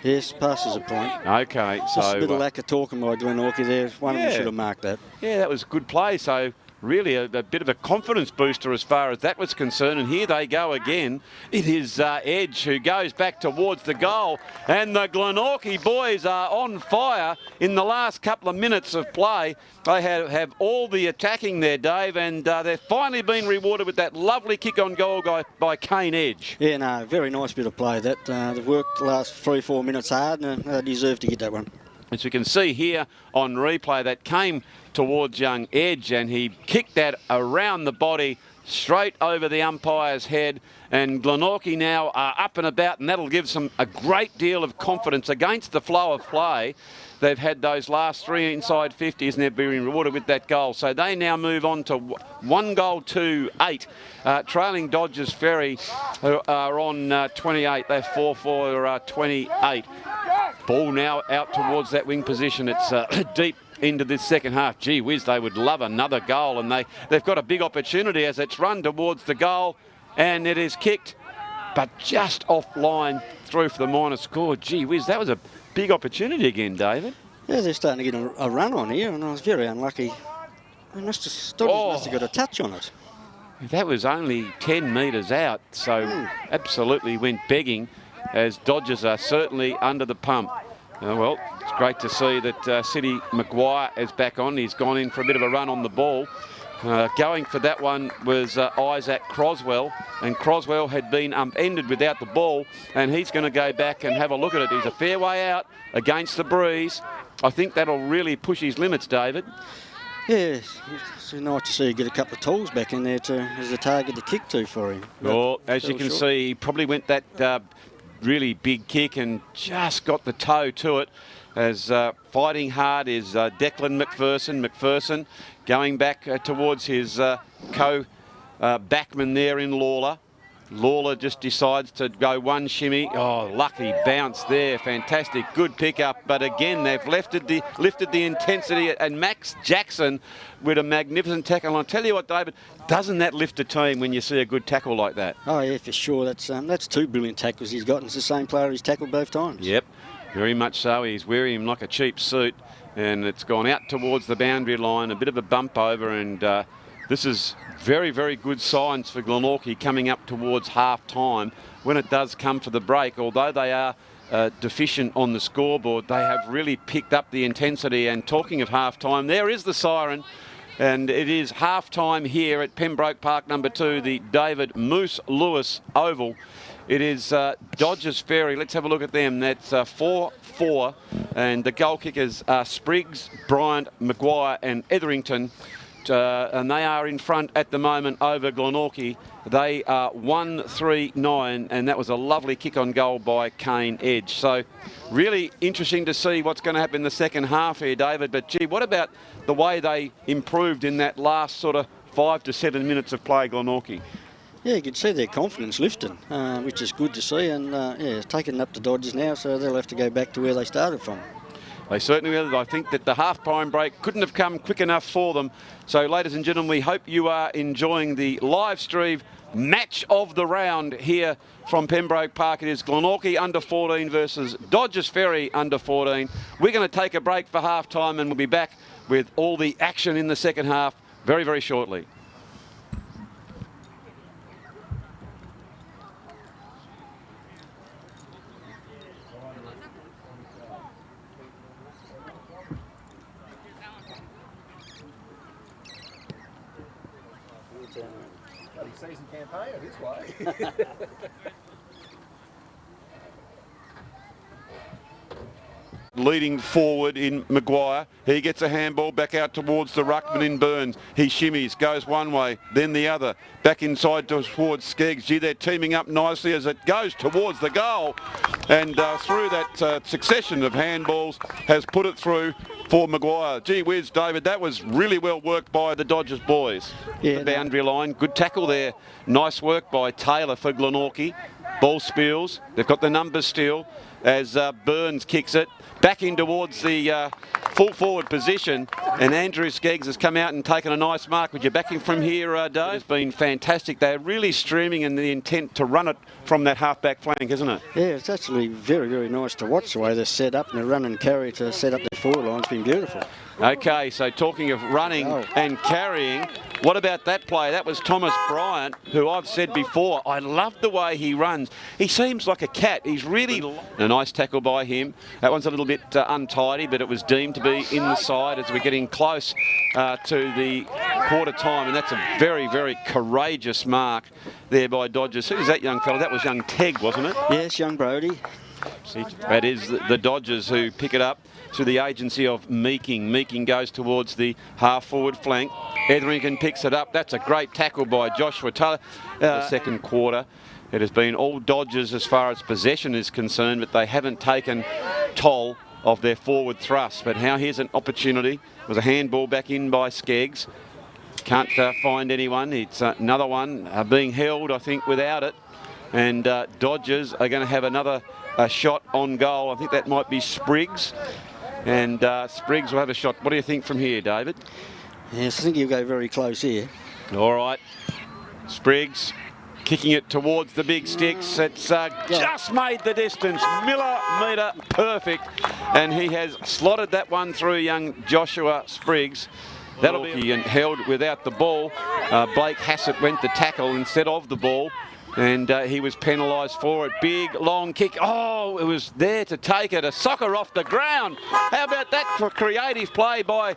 Yes, passes a point. Okay, so just a bit of lack of talking by Glenorchy there. One of them should have marked that. Yeah, that was a good play. So really a bit of a confidence booster as far as that was concerned. And here they go again. It is Edge who goes back towards the goal. And the Glenorchy boys are on fire in the last couple of minutes of play. They have all the attacking there, Dave, and they've finally been rewarded with that lovely kick on goal by Kane Edge. Yeah, no, very nice bit of play. That they've worked the last 3-4 minutes hard, and they deserve to get that one. As you can see here on replay, that came towards young Edge, and he kicked that around the body, straight over the umpire's head. And Glenorchy now are up and about, and that'll give them a great deal of confidence against the flow of play. They've had those last 3 inside 50s, and they've been rewarded with that goal. So they now move on to 1-8, trailing Dodgers Ferry, who are on 28. They're 4-4-28. Ball now out towards that wing position. It's deep into this second half. Gee whiz, they would love another goal, and they've got a big opportunity as it's run towards the goal, and it is kicked, but just offline through for the minor score. Gee whiz, that was a big opportunity again, David. Yeah, they're starting to get a run on here, and I was very unlucky. Must have got a touch on it. That was only 10 metres out, so absolutely went begging, as Dodgers are certainly under the pump. Well, it's great to see that City Maguire is back on. He's gone in for a bit of a run on the ball. Going for that one was Isaac Croswell, and Croswell had been upended without the ball, and he's going to go back and have a look at it. He's a fair way out against the breeze. I think that'll really push his limits, David. Yes, it's nice to see you get a couple of tools back in there as a target to kick to for him. Well, as you can see, he probably went that really big kick and just got the toe to it. As fighting hard is Declan McPherson going back towards his backman there in Lawler. Lawler just decides to go one shimmy. Oh, lucky bounce there. Fantastic. Good pickup. But again, they've lifted the intensity. And Max Jackson with a magnificent tackle. And I'll tell you what, David, doesn't that lift a team when you see a good tackle like that? Oh, yeah, for sure. That's 2 brilliant tackles he's got. And it's the same player he's tackled both times. Yep, very much so. He's wearing him like a cheap suit. And it's gone out towards the boundary line. A bit of a bump over, and this is very, very good signs for Glenorchy coming up towards half-time. When it does come to the break, although they are deficient on the scoreboard, they have really picked up the intensity. And talking of half-time, there is the siren, and it is half-time here at Pembroke Park number 2, the David Moose Lewis Oval. It is Dodgers Ferry. Let's have a look at them. That's 4-4, and the goal kickers are Spriggs, Bryant, Maguire and Etherington. And they are in front at the moment over Glenorchy. They are 1-3-9, and that was a lovely kick on goal by Kane Edge. So really interesting to see what's going to happen in the second half here, David. But gee, what about the way they improved in that last sort of 5 to 7 minutes of play, Glenorchy? Yeah, you can see their confidence lifting, which is good to see. And yeah, it's taken up to Dodgers now, so they'll have to go back to where they started from. They certainly will. I think that the half-time break couldn't have come quick enough for them. So, ladies and gentlemen, we hope you are enjoying the live stream match of the round here from Pembroke Park. It is Glenorchy under 14 versus Dodgers Ferry under 14. We're going to take a break for half-time and we'll be back with all the action in the second half very, very shortly. Season campaigner this way. Leading forward in Maguire. He gets a handball back out towards the ruckman in Burns. He shimmies, goes one way, then the other. Back inside towards Skeggs. Gee, they're teaming up nicely as it goes towards the goal. And through that succession of handballs has put it through for Maguire. Gee whiz, David, that was really well worked by the Dodgers boys. Yeah, the boundary line. Good tackle there. Nice work by Taylor for Glenorchy. Ball spills. They've got the numbers still as Burns kicks it back in towards the full forward position, and Andrew Skeggs has come out and taken a nice mark. Would you back him from here, Dave? It's been fantastic. They're really streaming in the intent to run it from that half-back flank, isn't it? Yeah, it's actually very, very nice to watch the way they're set up and they run and carry to set up their forward line. It's been beautiful. Okay, so talking of running and carrying, what about that play? That was Thomas Bryant, who I've said before, I love the way he runs. He seems like a cat. He's really... A nice tackle by him. That one's a little bit untidy, but it was deemed to be in the side as we're getting close to the quarter time, and that's a very, very courageous mark there by Dodgers. Who's that young fella? That was young Tegg, wasn't it? Yes, young Brody. That is the Dodgers who pick it up through the agency of Meeking. Meeking goes towards the half-forward flank. Etherington picks it up. That's a great tackle by Joshua Taylor. The second quarter, it has been all Dodgers as far as possession is concerned, but they haven't taken toll of their forward thrust. But now here's an opportunity. It was a handball back in by Skeggs. Can't find anyone. It's another one being held, I think, without it. And Dodgers are going to have another shot on goal. I think that might be Spriggs. And Spriggs will have a shot. What do you think from here, David? Yes, I think he'll go very close here. All right. Spriggs kicking it towards the big sticks. It's just made the distance. Millimetre perfect. And he has slotted that one through young Joshua Spriggs. That'll be held without the ball. Blake Hassett went to tackle instead of the ball. And he was penalised for it. Big, long kick. Oh, it was there to take it. A soccer off the ground. How about that for creative play by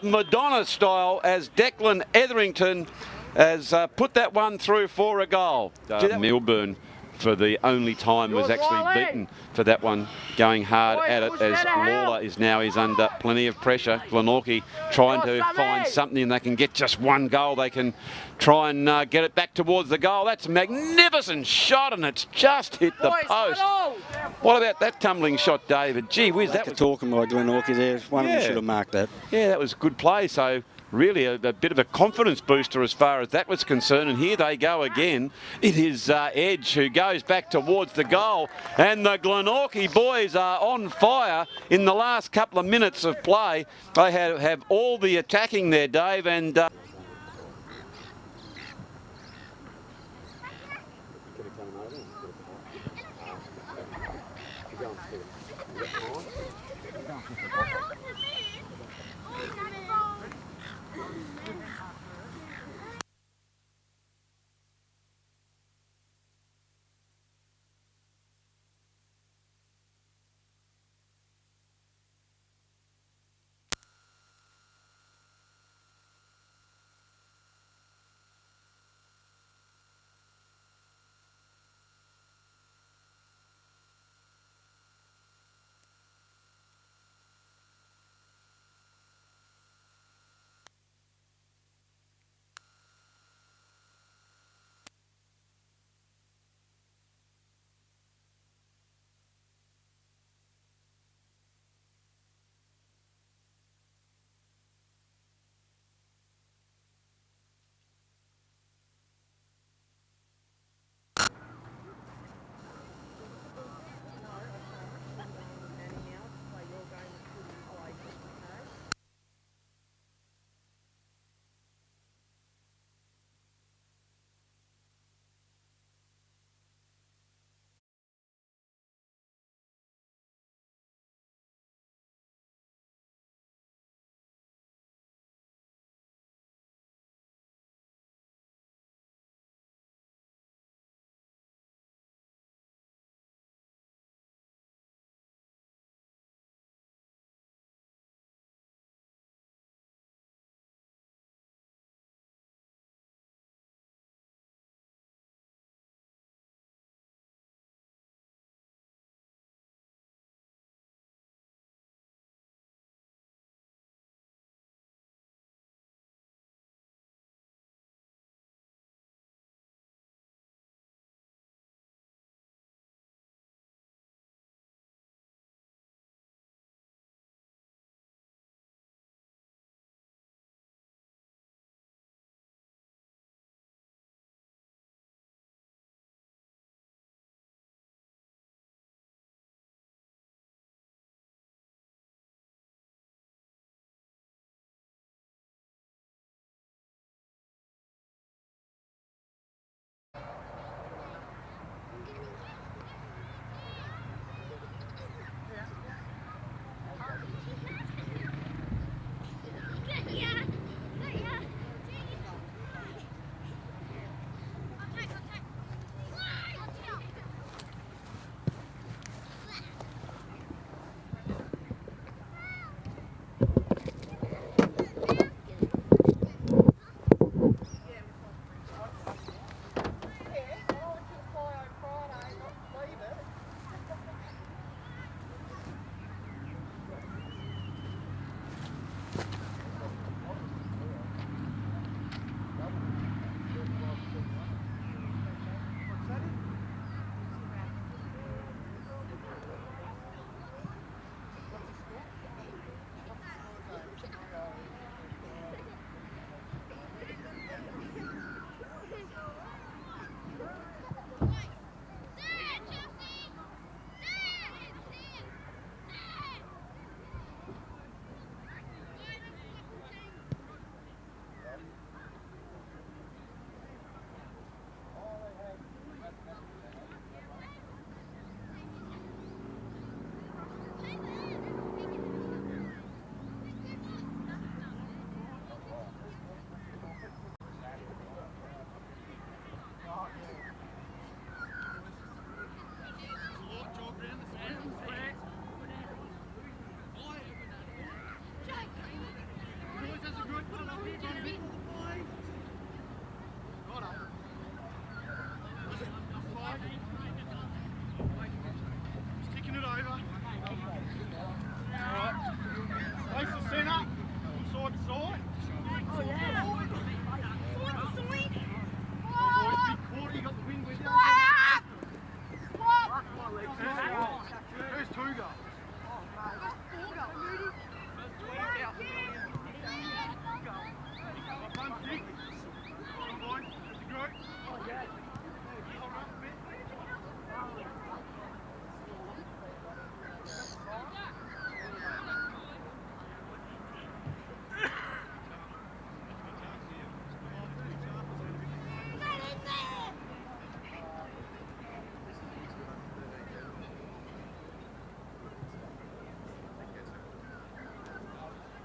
Madonna style as Declan Etherington has put that one through for a goal. Milburn, for the only time, was actually beaten for that one, going hard at it as Lawler is under plenty of pressure. Glenorchy trying to find something. They can get just one goal. They can try and get it back towards the goal. That's a magnificent shot, and it's just hit the post. What about that tumbling shot, David? Gee whiz, that was talking by Glenorchy there. One of them should have marked that. Yeah, that was good play. So really a bit of a confidence booster as far as that was concerned. And here they go again. It is Edge who goes back towards the goal. And the Glenorchy boys are on fire in the last couple of minutes of play. They have all the attacking there, Dave. And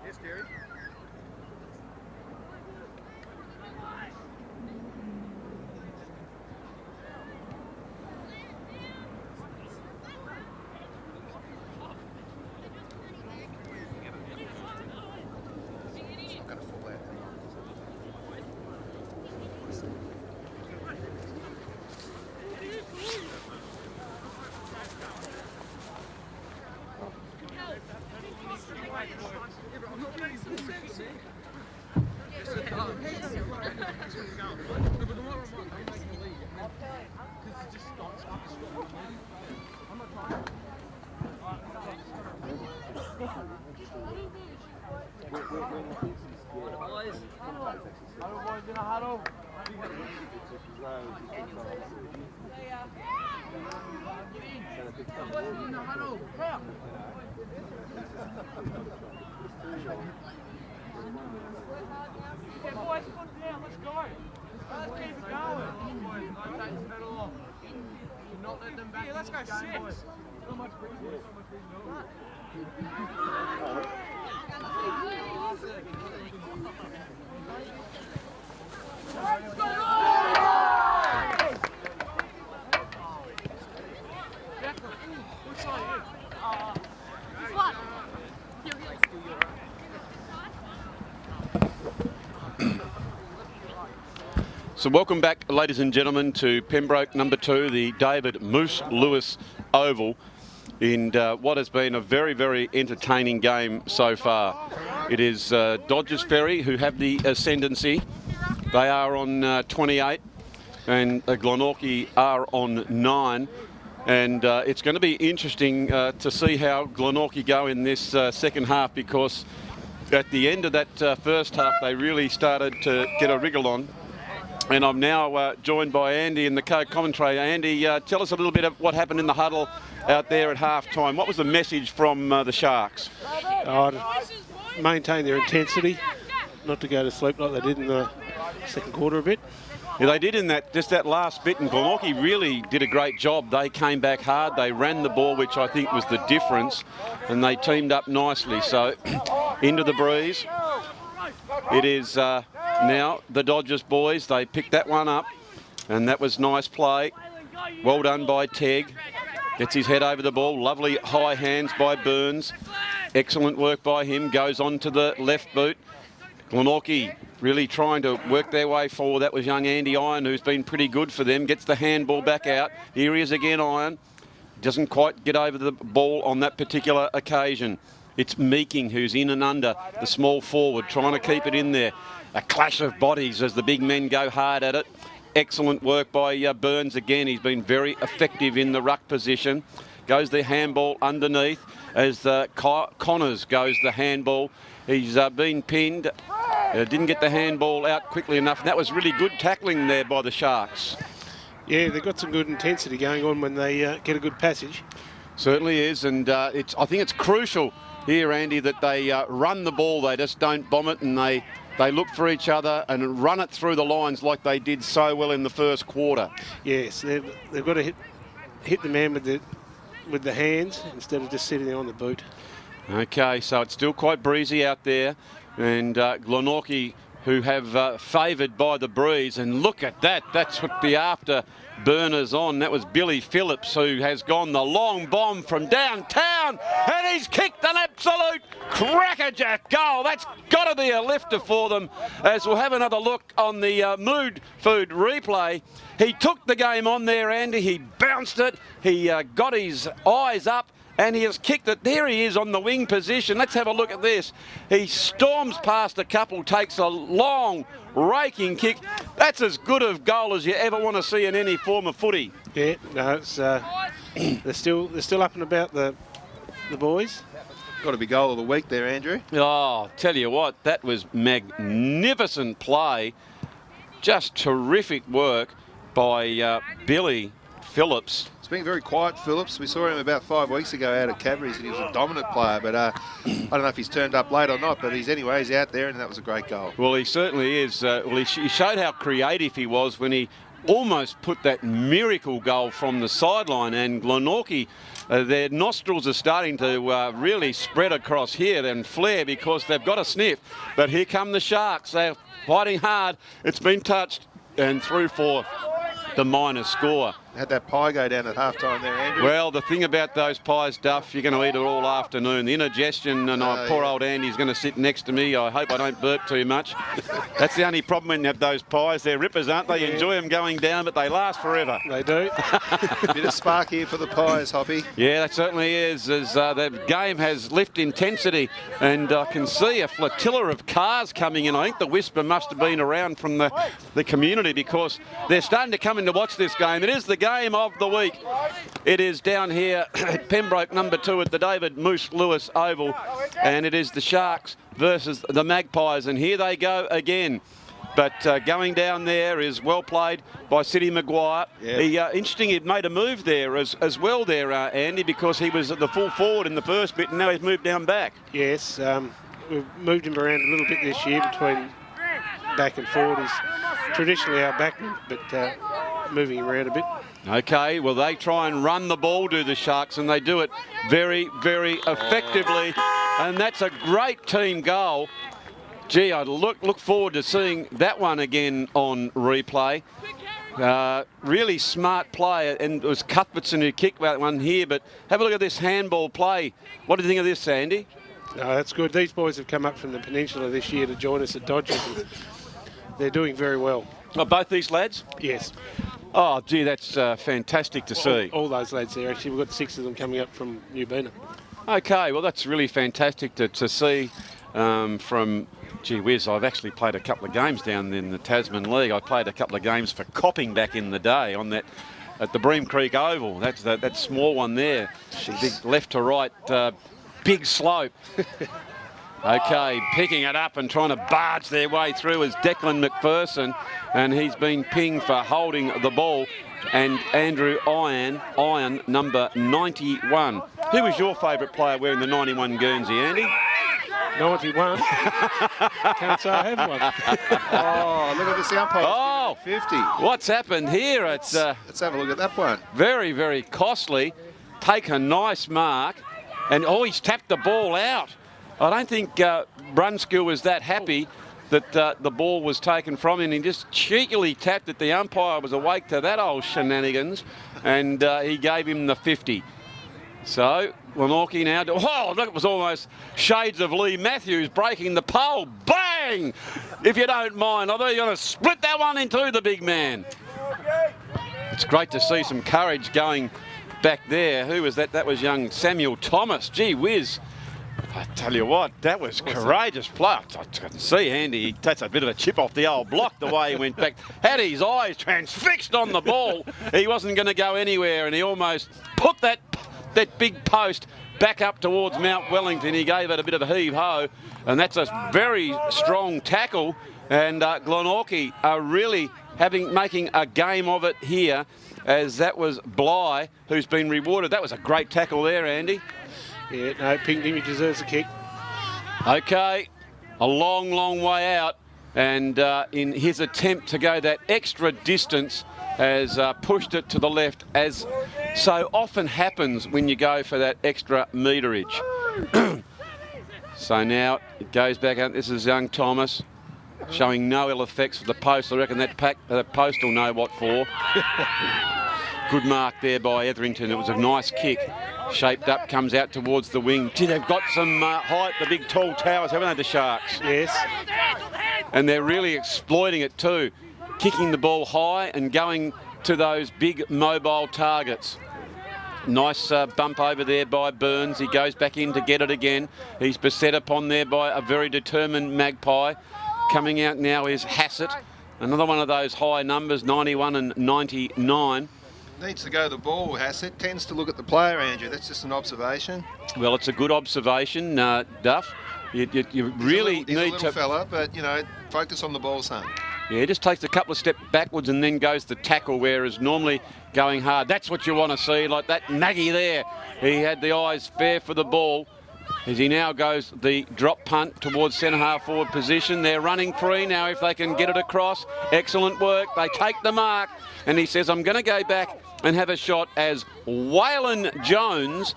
Yes, Gary. Yeah, boys, put it down, let's go. Let's keep it going. Don't take the pedal off. Not let them back. Yeah, let's go 6. So much breathing, so much breathing. So welcome back, ladies and gentlemen, to Pembroke number 2, the David Moose Lewis Oval, in what has been a very, very entertaining game so far. It is Dodgers Ferry who have the ascendancy. They are on 28 and Glenorchy are on 9. And it's going to be interesting to see how Glenorchy go in this second half, because at the end of that first half they really started to get a wriggle on. And I'm now joined by Andy in the co-commentary. Andy, tell us a little bit of what happened in the huddle out there at half-time. What was the message from the Sharks? To maintain their intensity, not to go to sleep like they did in the second quarter a bit. Yeah, they did in that last bit, and Glenorchy really did a great job. They came back hard, they ran the ball, which I think was the difference, and they teamed up nicely. So into the breeze. It is now the Dodgers boys. They picked that one up, and that was nice play. Well done by Tegg. Gets his head over the ball. Lovely high hands by Burns. Excellent work by him. Goes on to the left boot. Glenorchy really trying to work their way forward. That was young Andy Iron, who's been pretty good for them. Gets the handball back out. Here he is again, Iron. Doesn't quite get over the ball on that particular occasion. It's Meeking who's in and under the small forward, trying to keep it in there. A clash of bodies as the big men go hard at it. Excellent work by Burns again. He's been very effective in the ruck position. Goes the handball underneath as Connors goes the handball. He's been pinned. Didn't get the handball out quickly enough. And that was really good tackling there by the Sharks. Yeah, they've got some good intensity going on when they get a good passage. Certainly is, and I think it's crucial here, Andy, that they run the ball. They just don't bomb it, and they look for each other and run it through the lines like they did so well in the first quarter. Yes, they've got to hit the man with the hands instead of just sitting there on the boot. Okay, so it's still quite breezy out there, and Glenorchy, who have favoured by the breeze, and look at that. That's what the afterburners on. That was Billy Phillips, who has gone the long bomb from downtown, and he's kicked an absolute crackerjack goal. That's got to be a lifter for them, as we'll have another look on the Mood Food replay. He took the game on there, Andy. He bounced it. He got his eyes up, and he has kicked it. There he is on the wing position. Let's have a look at this. He storms past a couple, takes a long raking kick. That's as good a goal as you ever want to see in any form of footy. Yeah, no, it's they're still up and about the boys. Got to be goal of the week there, Andrew. Oh, tell you what, that was magnificent play. Just terrific work by Billy Phillips. It's been very quiet, Phillips. We saw him about 5 weeks ago out at Cadbury's and he was a dominant player, but I don't know if he's turned up late or not, but he's out there and that was a great goal. Well, he certainly is. He showed how creative he was when he almost put that miracle goal from the sideline, and Glenorchy, their nostrils are starting to really spread across here and flare because they've got a sniff. But here come the Sharks. They're fighting hard. It's been touched and through for the minor score. Had that pie go down at halftime there, Andrew. Well, the thing about those pies, Duff, you're going to eat it all afternoon. The indigestion, and poor old Andy's going to sit next to me. I hope I don't burp too much. That's the only problem when you have those pies. They're rippers, aren't they? You enjoy them going down, but they last forever. They do. Bit of spark here for the pies, Hoppy. Yeah, that certainly is. As the game has lift intensity, and I can see a flotilla of cars coming in. I think the Whisper must have been around from the community because they're starting to come in to watch this game. It is the game of the week. It is down here at Pembroke number 2 at the David Moose Lewis Oval, and it is the Sharks versus the Magpies, and here they go again. But going down there is well played by Sidney Maguire. Yeah. Interesting, he'd made a move there as well there, Andy, because he was at the full forward in the first bit and now he's moved down back. Yes, we've moved him around a little bit this year between back and forward. He's traditionally our backman, but moving him around a bit. Okay, well, they try and run the ball, do the Sharks, and they do it very, very effectively. And that's a great team goal. Gee, I'd look forward to seeing that one again on replay. Really smart play, and it was Cuthbertson who kicked that one here, but have a look at this handball play. What do you think of this, Andy? No, that's good. These boys have come up from the peninsula this year to join us at Dodgers. They're doing very well. Oh, both these lads? Yes. Oh, gee, that's fantastic to see. All those lads there, actually. We've got 6 of them coming up from New Bena. Okay, well, that's really fantastic to see from, gee whiz, I've actually played a couple of games down in the Tasman League. I played a couple of games for Copping back in the day on that at the Bream Creek Oval. That's that small one there. Big left to right, big slope. Okay, picking it up and trying to barge their way through is Declan McPherson, and he's been pinged for holding the ball. And Andrew Iron, number 91. Who was your favourite player wearing the 91 Guernsey, Andy? 91. Can't say I have one. Oh, look at this umpire. Oh, 50. What's happened here? It's let's have a look at that one. Very, very costly. Take a nice mark, and he's tapped the ball out. I don't think Brunskill was that happy that the ball was taken from him. He just cheekily tapped it. The umpire was awake to that old shenanigans, and he gave him the 50. So Glenorchy now. Oh, look, it was almost shades of Lee Matthews breaking the pole. Bang! If you don't mind, I thought you're going to split that one in two, the big man. It's great to see some courage going back there. Who was that? That was young Samuel Thomas. Gee whiz. I tell you what, that was courageous play. I can see Andy, he takes a bit of a chip off the old block the way he went back. Had his eyes transfixed on the ball. He wasn't going to go anywhere, and he almost put that big post back up towards Mount Wellington. He gave it a bit of a heave-ho, and that's a very strong tackle. And Glenorchy are really making a game of it here, as that was Bly who's been rewarded. That was a great tackle there, Andy. Yeah, no, Pinckney deserves a kick. Okay, a long, long way out, and in his attempt to go that extra distance has pushed it to the left, as so often happens when you go for that extra meterage. So now it goes back out. This is young Thomas, showing no ill effects of the post. I reckon that post will know what for. Good mark there by Etherington. It was a nice kick. Shaped up, comes out towards the wing. Gee, they've got some height, the big tall towers, haven't they, the Sharks? Yes. And they're really exploiting it too. Kicking the ball high and going to those big mobile targets. Nice bump over there by Burns. He goes back in to get it again. He's beset upon there by a very determined Magpie. Coming out now is Hassett. Another one of those high numbers, 91 and 99. Needs to go the ball, Hassett. Tends to look at the player, Andrew. That's just an observation. Well, it's a good observation, Duff. You really He's a need little to... fella, but, you know, focus on the ball, son. Yeah, he just takes a couple of steps backwards and then goes to tackle, whereas normally going hard. That's what you want to see, like that Nagy there. He had the eyes fair for the ball as he now goes the drop punt towards centre-half forward position. They're running free now if they can get it across. Excellent work. They take the mark, and he says, I'm going to go back and have a shot as Waylon Jones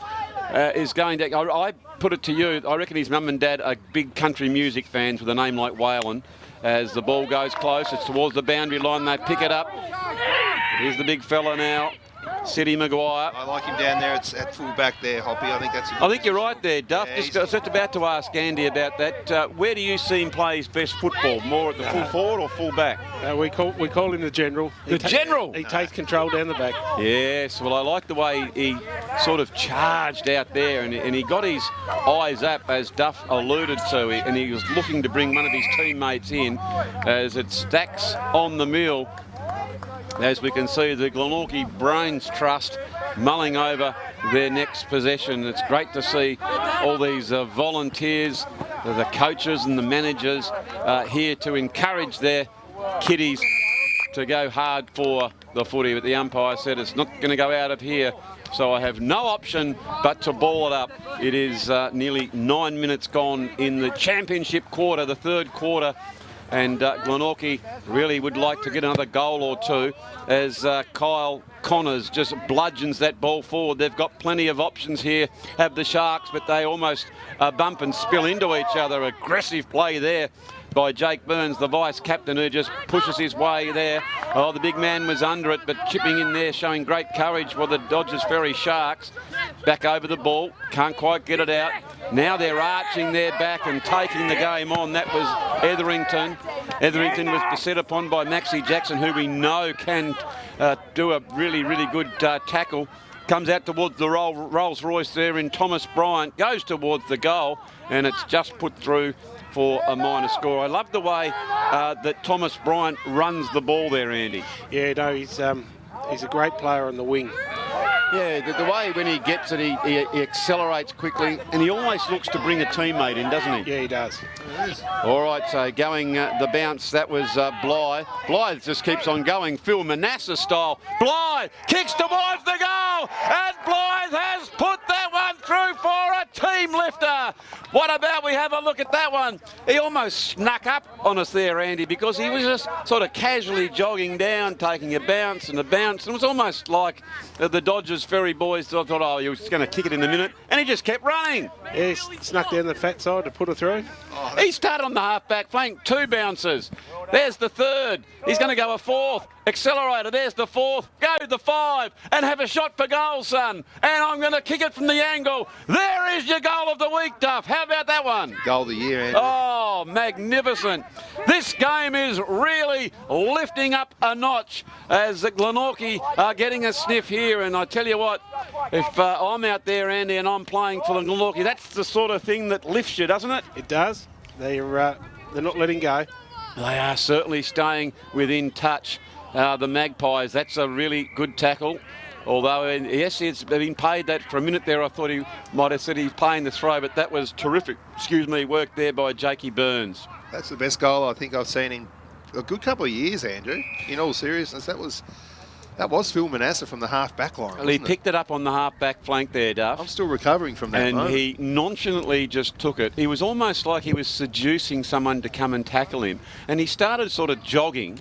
is going to... I put it to you, I reckon his mum and dad are big country music fans with a name like Waylon. As the ball goes close, it's towards the boundary line, they pick it up. Here's the big fella now, Sidney Maguire. I like him down there at full back there, Hoppy. I think that's a good I think you're right there, Duff. Yeah, I was just about to ask Andy about that. Where do you see him play his best football? More at the full forward or full back? We call him the general. The general? He takes control down the back. Yes, well, I like the way he sort of charged out there and he got his eyes up, as Duff alluded to, and he was looking to bring one of his teammates in as it stacks on the mill. As we can see, the Glenorchy Brains Trust mulling over their next possession. It's great to see all these volunteers, the coaches and the managers here to encourage their kiddies to go hard for the footy. But the umpire said it's not going to go out of here, so I have no option but to ball it up. It is nearly 9 minutes gone in the championship quarter, the third quarter. And Glenorchy really would like to get another goal or two as Kyle Connors just bludgeons that ball forward. They've got plenty of options here, have the Sharks, but they almost bump and spill into each other. Aggressive play there by Jake Burns, the vice-captain, who just pushes his way there. Oh, the big man was under it, but chipping in there, showing great courage for the Dodgers Ferry Sharks. Back over the ball, can't quite get it out. Now they're arching their back and taking the game on. That was Etherington. Etherington was beset upon by Maxie Jackson, who we know can do a really, really good tackle. Comes out towards the Rolls Royce there in Thomas Bryant, goes towards the goal, and it's just put through for a minor score. I love the way that Thomas Bryant runs the ball there, Andy. Yeah, no, he's a great player on the wing. Yeah, the way when he gets it, he accelerates quickly, and he almost looks to bring a teammate in, doesn't he? Yeah, he does. All right, so going the bounce, that was Blythe. Blythe just keeps on going, Phil Manasseh style. Blythe kicks towards the goal, and Blythe has put that one through for a team lifter. What about we have a look at that one? He almost snuck up on us there, Andy, because he was just sort of casually jogging down, taking a bounce and a bounce. It was almost like the Dodgers Ferry boys thought, oh, he was going to kick it in a minute, and he just kept running. Yeah, he snuck down the fat side to put it through. He started on the half-back flank, 2 bounces. There's the third. He's going to go a fourth. Accelerator, there's the fourth. Go the 5 and have a shot for goal, son. And I'm going to kick it from the angle. There is your goal of the week, Duff. How about that one? Goal of the year, Andrew. Oh, magnificent. This game is really lifting up a notch as the Glenorchy are getting a sniff here. And I tell you what, if I'm out there, Andy, and I'm playing for the Glenorchy, that's the sort of thing that lifts you, doesn't it? It does. They're not letting go. They are certainly staying within touch. The Magpies, that's a really good tackle. Although, yes, he's been paid that for a minute there. I thought he might have said he's playing the throw, but that was terrific, work there by Jakey Burns. That's the best goal I think I've seen in a good couple of years, Andrew. In all seriousness, that was Phil Manasseh from the half-back line. Well, he picked it up on the half-back flank there, Duff. I'm still recovering from that and moment. He nonchalantly just took it. He was almost like he was seducing someone to come and tackle him. And he started sort of jogging,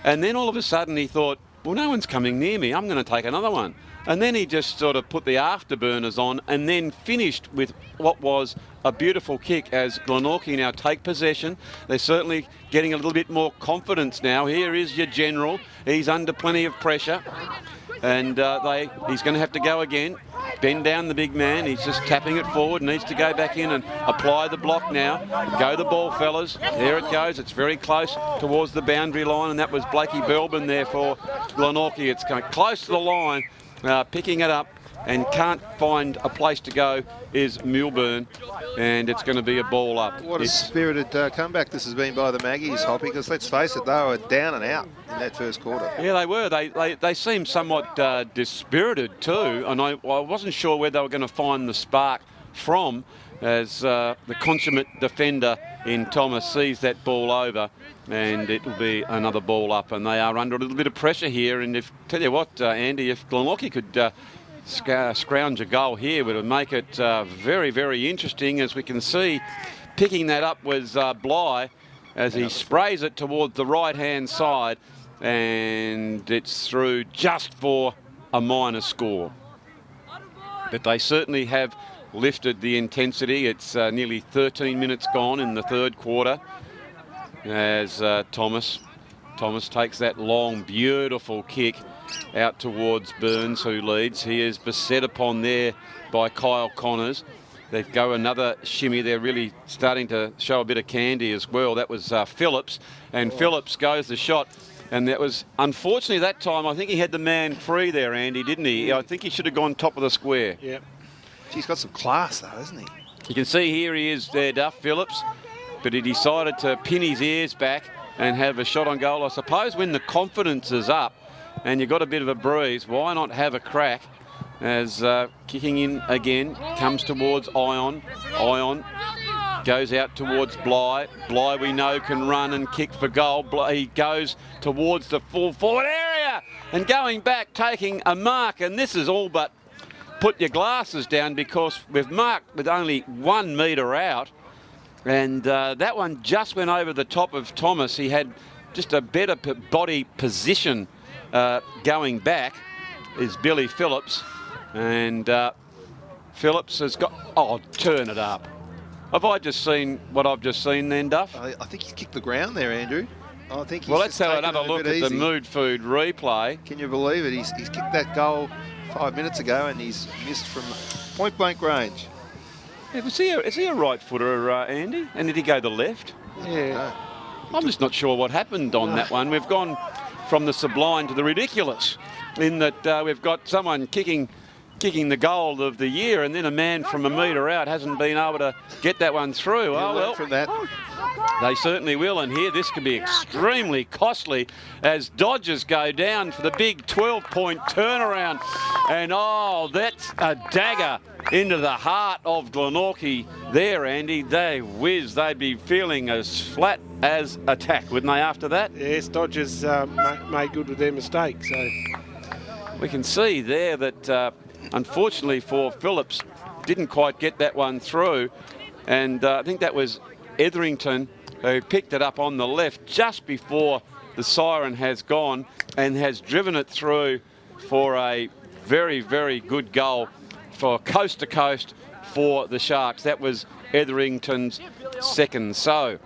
and then all of a sudden he thought, well, no one's coming near me. I'm going to take another one. And then he just sort of put the afterburners on and then finished with what was a beautiful kick as Glenorchy now take possession. They're certainly getting a little bit more confidence now. Here is your general. He's under plenty of pressure. And he's going to have to go again. Bend down the big man. He's just tapping it forward. Needs to go back in and apply the block now. Go the ball, fellas. There it goes. It's very close towards the boundary line. And that was Blakey Belbin there for Glenorchy. It's close to the line. Picking it up and can't find a place to go is Milburn, and it's going to be a ball up. What a spirited comeback this has been by the Maggies, Hoppy, because let's face it, they were down and out in that first quarter. Yeah, they were. They seemed somewhat dispirited too, and I wasn't sure where they were going to find the spark from, as the consummate defender in Thomas sees that ball over, and it will be another ball up, and they are under a little bit of pressure here. And tell you what, Andy, if Glenorchy could scrounge a goal here, would make it very, very interesting. As we can see, picking that up was Bly, as he sprays it towards the right-hand side, and it's through just for a minor score. But they certainly have lifted the intensity. It's nearly 13 minutes gone in the third quarter, as Thomas takes that long, beautiful kick out towards Burns, who leads. He is beset upon there by Kyle Connors. They go another shimmy. They're really starting to show a bit of candy as well. That was Phillips, and Phillips goes the shot. And that was, unfortunately, that time, I think he had the man free there, Andy, didn't he? I think he should have gone top of the square. Yep. He's got some class, though, hasn't he? You can see here he is there, Duff, Phillips, but he decided to pin his ears back and have a shot on goal. I suppose when the confidence is up and you've got a bit of a breeze, why not have a crack? As kicking in again, comes towards Ion. Ion goes out towards Bly. Bly, we know, can run and kick for goal. He goes towards the full forward area and going back, taking a mark. And this is all but put your glasses down, because we've marked with only 1 metre out. And that one just went over the top of Thomas. He had just a better body position going back, is Billy Phillips. And Phillips has got... Oh, turn it up. Have I just seen what I've just seen then, Duff? I think he's kicked the ground there, Andrew. I think he's well, let's have another look at the Mood Food replay. Can you believe it? He's kicked that goal 5 minutes ago, and he's missed from point-blank range. Yeah, is he a right footer, Andy? And did he go the left? Yeah. I'm just not sure what happened on that one. We've gone from the sublime to the ridiculous, in that we've got someone kicking the goal of the year, and then a man from a metre out hasn't been able to get that one through. Oh, well, from that. They certainly will, and here this can be extremely costly as Dodgers go down for the big 12-point turnaround. And oh, that's a dagger into the heart of Glenorchy there, Andy. They whiz. They'd be feeling as flat as a tack, wouldn't they, after that? Yes, Dodgers made good with their mistake. So we can see there that unfortunately for Phillips, didn't quite get that one through. And I think that was Etherington who picked it up on the left just before the siren has gone and has driven it through for a very, very good goal for coast to coast for the Sharks. That was Etherington's second. So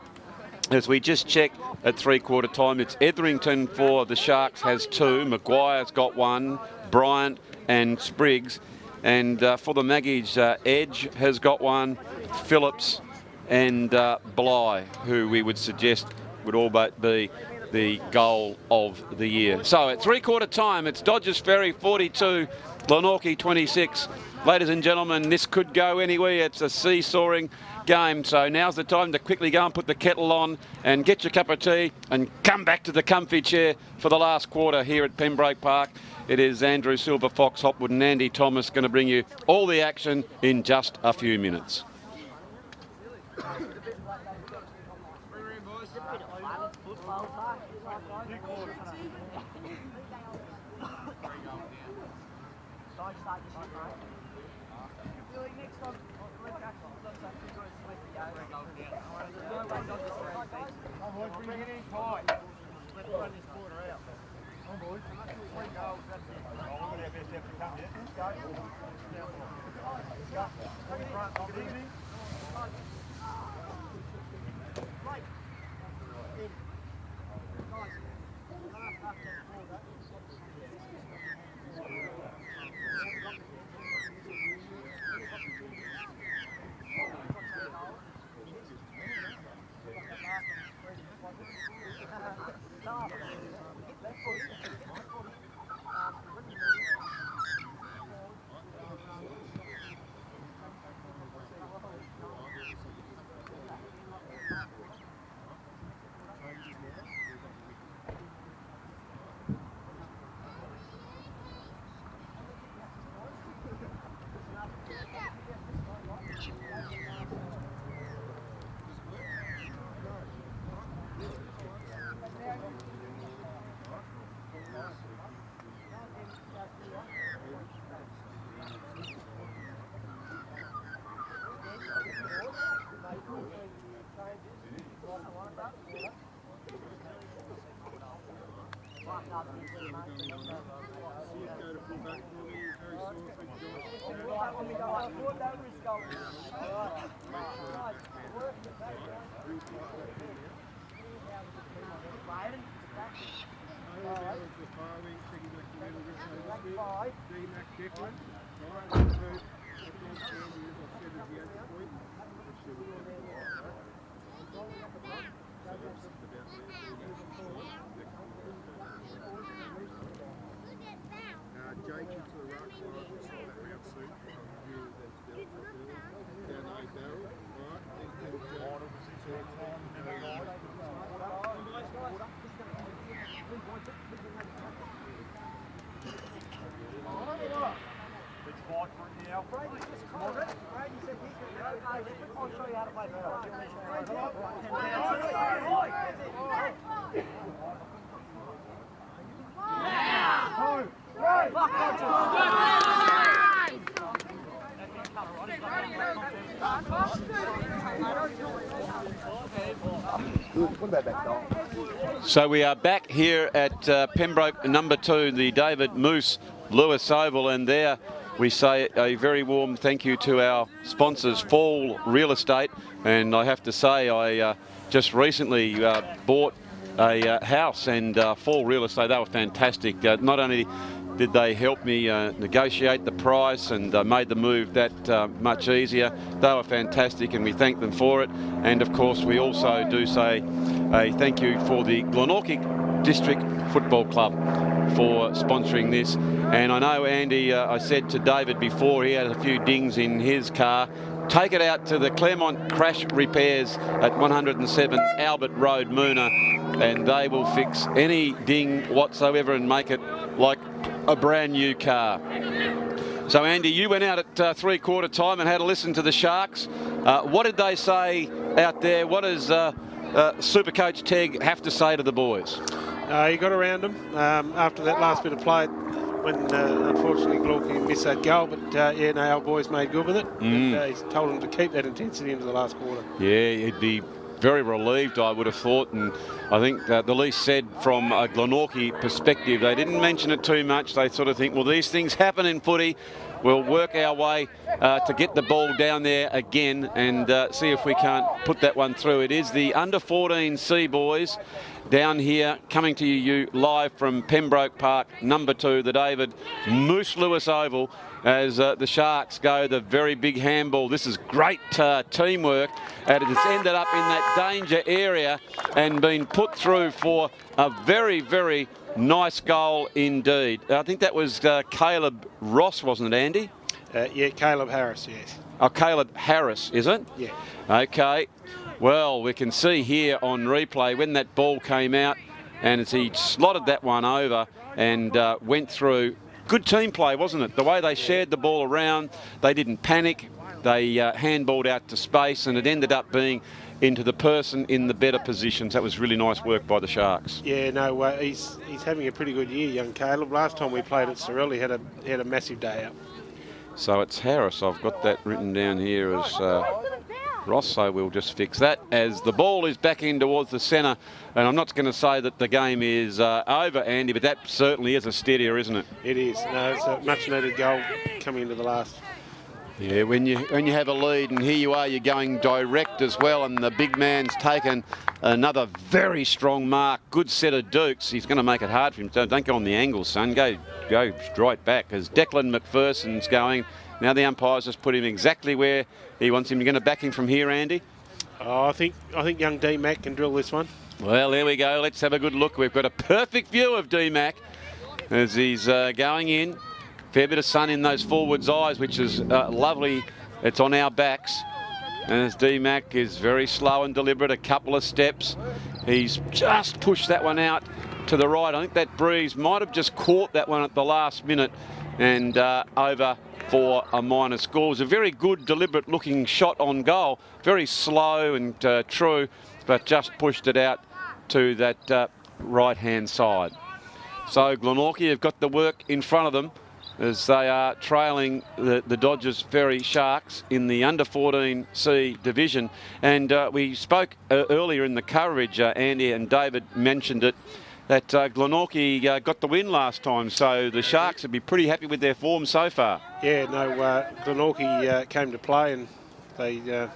as we just check at three-quarter time, it's Etherington for the Sharks has 2, Maguire's got 1, Bryant and Spriggs, and for the Maggies, Edge has got 1, Phillips and Bly, who we would suggest would all but be the goal of the year. So at three-quarter time, it's Dodgers Ferry 42, Glenorchy 26. Ladies and gentlemen, this could go anywhere. It's a seesawing game, so now's the time to quickly go and put the kettle on and get your cup of tea and come back to the comfy chair for the last quarter here at Pembroke Park. It is Andrew Silver Fox Hopwood and Andy Thomas going to bring you all the action in just a few minutes. So we are back here at Pembroke number 2, the David Moose Lewis Oval, and there we say a very warm thank you to our sponsors, Fall Real Estate. And I have to say, I just recently bought a house, and Fall Real Estate, they were fantastic. Not only did they help me negotiate the price and made the move that much easier, they were fantastic, and we thank them for it. And of course, we also do say a thank you for the Glenorchy District Football Club for sponsoring this. And I know, Andy, I said to David before, he had a few dings in his car. Take it out to the Claremont Crash Repairs at 107 Albert Road, Moona, and they will fix any ding whatsoever and make it like a brand new car. So, Andy, you went out at three-quarter time and had a listen to the Sharks. What did they say out there? What does Supercoach Teg have to say to the boys? He got around them after that last bit of play when unfortunately Glenorchy missed that goal, but yeah, no, our boys made good with it. And, he's told them to keep that intensity into the last quarter. Yeah, he'd be very relieved, I would have thought, and I think the least said from a Glenorchy perspective, they didn't mention it too much. They sort of think, well, these things happen in footy. We'll work our way to get the ball down there again and see if we can't put that one through. It is the U14C Boys down here coming to you live from Pembroke Park, number 2, the David Moose Lewis Oval, as the Sharks go the very big handball. This is great teamwork, and it's ended up in that danger area and been put through for a very, very nice goal indeed. I think that was Caleb Ross, wasn't it, Andy? Yeah, Caleb Harris, yes. Oh, Caleb Harris, is it? Yeah. Okay. Well, we can see here on replay when that ball came out, and as he slotted that one over and went through. Good team play, wasn't it? The way they shared the ball around, they didn't panic. They handballed out to space, and it ended up being into the person in the better positions. That was really nice work by the Sharks. Yeah, no, he's having a pretty good year, young Caleb. Last time we played at Sorell, he had a massive day out. So it's Harris. I've got that written down here as Ross, so we'll just fix that as the ball is back in towards the centre. And I'm not going to say that the game is over, Andy, but that certainly is a steadier, isn't it? It is. No, it's a much-needed goal coming into the last. Yeah, when you have a lead, and here you are, you're going direct as well, and the big man's taken another very strong mark. Good set of dukes. He's going to make it hard for him. Don't go on the angle, son. Go right back as Declan McPherson's going. Now the umpire's just put him exactly where he wants him. You're going to back him from here, Andy? Oh, I think young D-Mac can drill this one. Well, there we go. Let's have a good look. We've got a perfect view of D-Mac as he's going in. Fair bit of sun in those forwards' eyes, which is lovely. It's on our backs. And as D-Mac is very slow and deliberate, a couple of steps. He's just pushed that one out to the right. I think that breeze might have just caught that one at the last minute and over for a minor score. It was a very good, deliberate-looking shot on goal. Very slow and true, but just pushed it out to that right-hand side. So Glenorchy have got the work in front of them as they are trailing the Dodgers Ferry Sharks in the under-14C division. And we spoke earlier in the coverage, Andy and David mentioned it, that Glenorchy got the win last time, so the Sharks would be pretty happy with their form so far. Yeah, no, Glenorchy came to play and they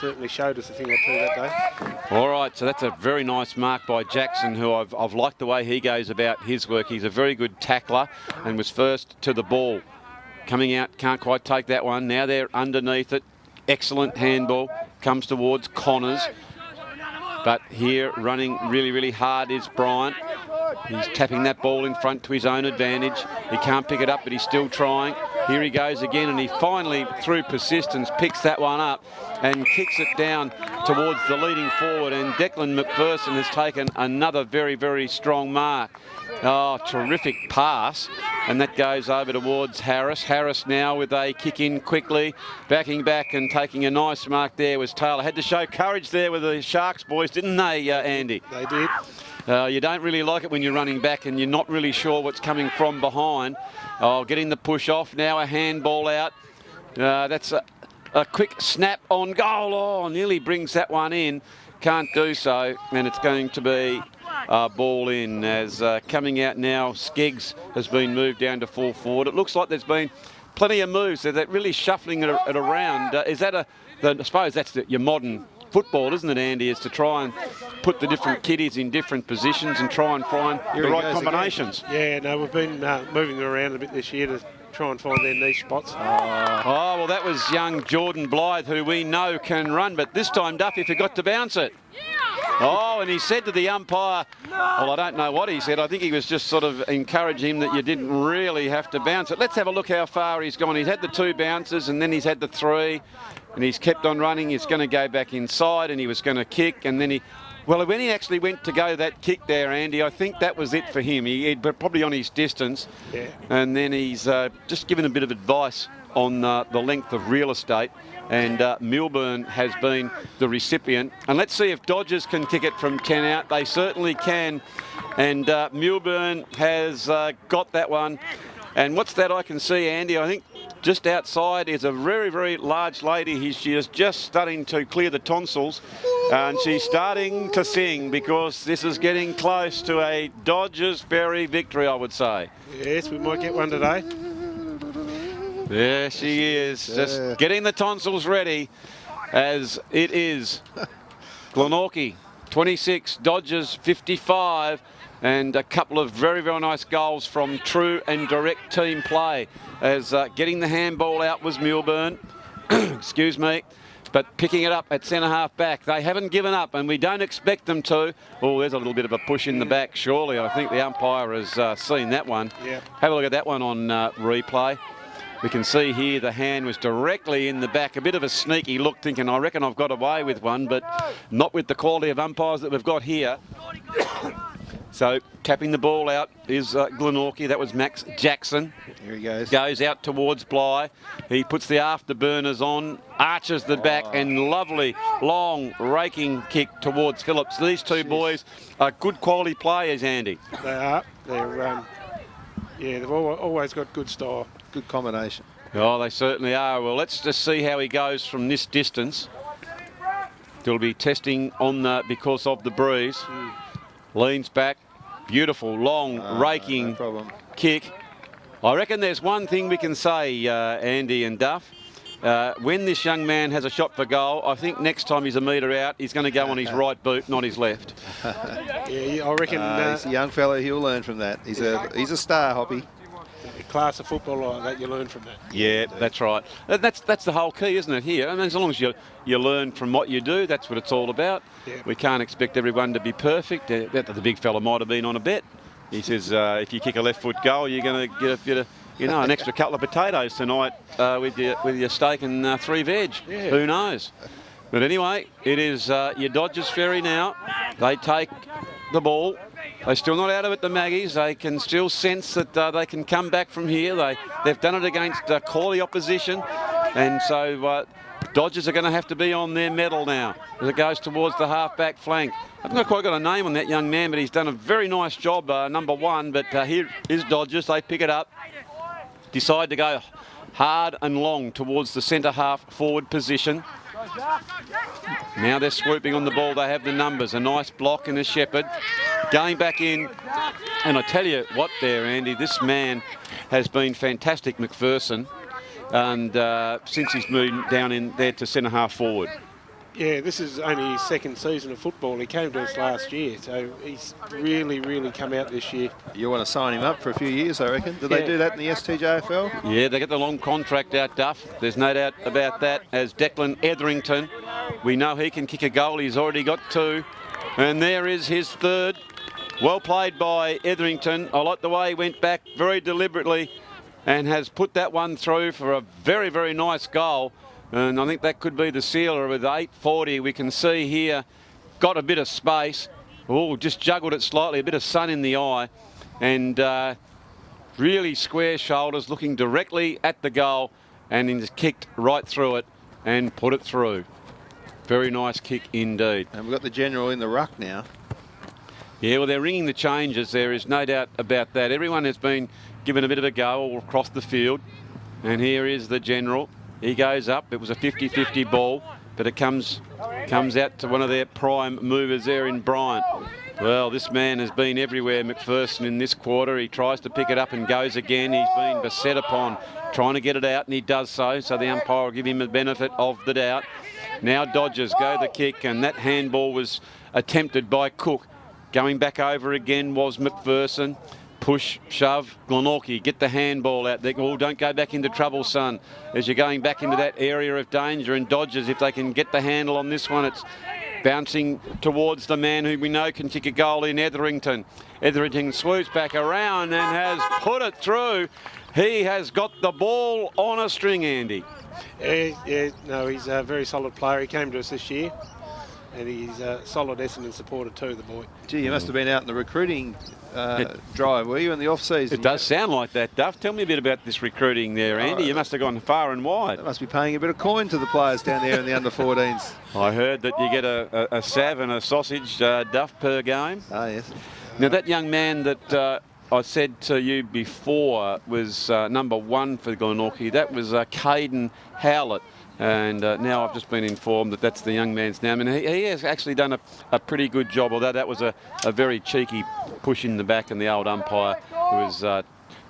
certainly showed us a thing or two that day. All right, so that's a very nice mark by Jackson, who I've liked the way he goes about his work. He's a very good tackler and was first to the ball. Coming out, can't quite take that one. Now they're underneath it. Excellent handball. Comes towards Connors. But here, running really, really hard is Bryant. He's tapping that ball in front to his own advantage. He can't pick it up, but he's still trying. Here he goes again, and he finally, through persistence, picks that one up and kicks it down towards the leading forward. And Declan McPherson has taken another very, very strong mark. Oh, terrific pass. And that goes over towards Harris. Harris now with a kick in quickly. Backing back and taking a nice mark there was Taylor. Had to show courage there with the Sharks boys, didn't they, Andy? They did. You don't really like it when you're running back and you're not really sure what's coming from behind. Oh, getting the push off. Now a handball out. That's a quick snap on goal. Oh, nearly brings that one in. Can't do so. And it's going to be ball in as coming out now. Skeggs has been moved down to full forward. It looks like there's been plenty of moves. They're really shuffling it around. Is that I suppose that's your modern football, isn't it, Andy, is to try and put the different kiddies in different positions and try and find the right combinations. Again. Yeah, no, we've been moving them around a bit this year to try and find their niche spots. Oh, well, that was young Jordan Blythe, who we know can run, but this time Duffy forgot to bounce it. Oh, and he said to the umpire, well, I don't know what he said. I think he was just sort of encouraging him that you didn't really have to bounce it. Let's have a look how far he's gone. He's had the 2 bounces and then he's had the 3. And he's kept on running. He's going to go back inside and he was going to kick. And then when he actually went to go that kick there, Andy, I think that was it for him. He'd probably on his distance. Yeah. And then he's just given a bit of advice on the length of real estate. And Milburn has been the recipient. And let's see if Dodgers can kick it from 10 out. They certainly can. And Milburn has got that one. And what's that I can see, Andy? I think just outside is a very, very large lady. She is just starting to clear the tonsils. And she's starting to sing because this is getting close to a Dodgers Ferry victory, I would say. Yes, we might get one today. There she is, just getting the tonsils ready as it is. Glenorchy 26, Dodgers 55. And a couple of very, very nice goals from true and direct team play. As getting the handball out was Milburn, excuse me, but picking it up at centre-half back. They haven't given up, and we don't expect them to. Oh, there's a little bit of a push in the back, surely. I think the umpire has seen that one. Yeah. Have a look at that one on replay. We can see here the hand was directly in the back. A bit of a sneaky look, thinking, I reckon I've got away with one, but not with the quality of umpires that we've got here. So tapping the ball out is Glenorchy. That was Max Jackson. Here he goes. Goes out towards Bly. He puts the afterburners on, arches the back, and lovely, long, raking kick towards Phillips. These two boys are good quality players, Andy. They are. They're, they've always got good style. Good combination. Oh, they certainly are. Well, let's just see how he goes from this distance. He'll be testing on because of the breeze. Leans back, beautiful, long, raking kick. I reckon there's one thing we can say, Andy and Duff. When this young man has a shot for goal, I think next time he's a metre out, he's going to go on his right boot, not his left. Yeah, I reckon he's a young fellow. He'll learn from that. He's a star, Hoppy. A class of football like that, you learn from that. Yeah, that's right. That's the whole key, isn't it, here? I mean, as long as you learn from what you do, that's what it's all about. Yeah. We can't expect everyone to be perfect. The big fella might have been on a bet. He says, if you kick a left foot goal, you're going to get a bit of, an extra couple of potatoes tonight with your steak and 3 veg. Yeah. Who knows? But anyway, it is your Dodgers Ferry now. They take the ball. They're still not out of it, the Maggies. They can still sense that they can come back from here. They've done it against quality opposition. And so Dodgers are going to have to be on their mettle now as it goes towards the half-back flank. I've not quite got a name on that young man, but he's done a very nice job, number 1. But here is Dodgers. They pick it up. Decide to go hard and long towards the centre-half forward position. Now they're swooping on the ball. They have the numbers. A nice block and a Shepherd. going back in. And I tell you what there, Andy, this man has been fantastic, McPherson, and since he's moved down in there to centre half forward. Yeah, this is only his second season of football. He came to us last year, so he's really, really come out this year. You want to sign him up for a few years, I reckon. Did they do that in the STJFL? Yeah, they get the long contract out, Duff. There's no doubt about that. As Declan Etherington, we know he can kick a goal. He's already got 2. And there is his 3rd. Well played by Etherington. I like the way he went back very deliberately and has put that one through for a very, very nice goal. And I think that could be the sealer with 8:40. We can see here, got a bit of space. Oh, just juggled it slightly, a bit of sun in the eye. And really square shoulders, looking directly at the goal. And he's kicked right through it and put it through. Very nice kick indeed. And we've got the general in the ruck now. Yeah, well, they're ringing the changes. There is no doubt about that. Everyone has been given a bit of a go all across the field. And here is the general. He goes up. It was a 50-50 ball, but it comes out to one of their prime movers there in Bryant. Well, this man has been everywhere, McPherson, in this quarter. He tries to pick it up and goes again. He's been beset upon trying to get it out, and he does so. So the umpire will give him the benefit of the doubt. Now Dodgers go the kick, and that handball was attempted by Cook. Going back over again was McPherson. Push, shove, Glenorchy, get the handball out there. Oh, don't go back into trouble, son. As you're going back into that area of danger, and Dodgers, if they can get the handle on this one, it's bouncing towards the man who we know can kick a goal in, Etherington. Etherington swoops back around and has put it through. He has got the ball on a string, Andy. Yeah, no, he's a very solid player. He came to us this year, and he's a solid Essendon supporter too, the boy. Gee, you must have been out in the recruiting drive, were you, in the off-season? It does sound like that, Duff. Tell me a bit about this recruiting there, Andy. You must have gone far and wide. They must be paying a bit of coin to the players down there in the under-14s. I heard that you get a sav and a sausage, Duff, per game. Ah, yes. Now, that young man that I said to you before was number 1 for Glenorchy. That was Caden Howlett. And now I've just been informed that that's the young man's name. And he has actually done a pretty good job, although that was a very cheeky push in the back, and the old umpire was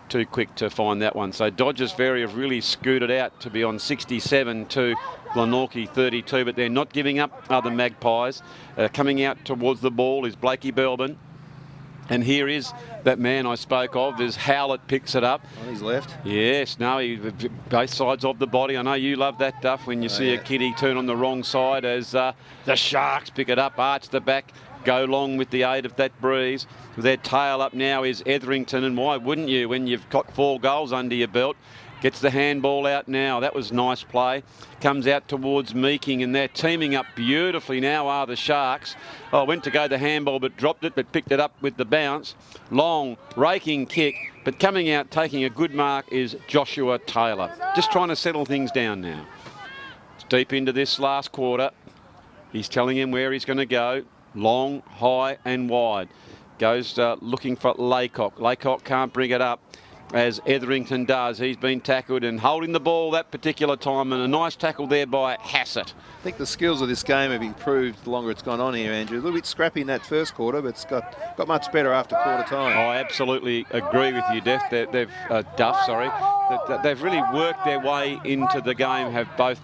too quick to find that one. So Dodgers Ferry have really scooted out to be on 67 to Glenorchy 32, but they're not giving up, the Magpies. Coming out towards the ball is Blakey Belbin. And here is that man I spoke of, as Howlett picks it up. On his left. Yes, no, both sides of the body. I know you love that, Duff, when you see a kiddie turn on the wrong side as the Sharks pick it up, arch the back, go long with the aid of that breeze. Their tail up now is Etherington, and why wouldn't you when you've got 4 goals under your belt? Gets the handball out now. That was nice play. Comes out towards Meeking, and they're teaming up beautifully now are the Sharks. Oh, went to go the handball but dropped it, but picked it up with the bounce. Long, raking kick, but coming out taking a good mark is Joshua Taylor. Just trying to settle things down now. It's deep into this last quarter. He's telling him where he's going to go. Long, high and wide. Goes looking for Laycock. Laycock can't bring it up, as Etherington does. He's been tackled and holding the ball that particular time, and a nice tackle there by Hassett. I think the skills of this game have improved the longer it's gone on here, Andrew. A little bit scrappy in that first quarter, but it's got much better after quarter time. I absolutely agree with you, Duff. They've really worked their way into the game, have both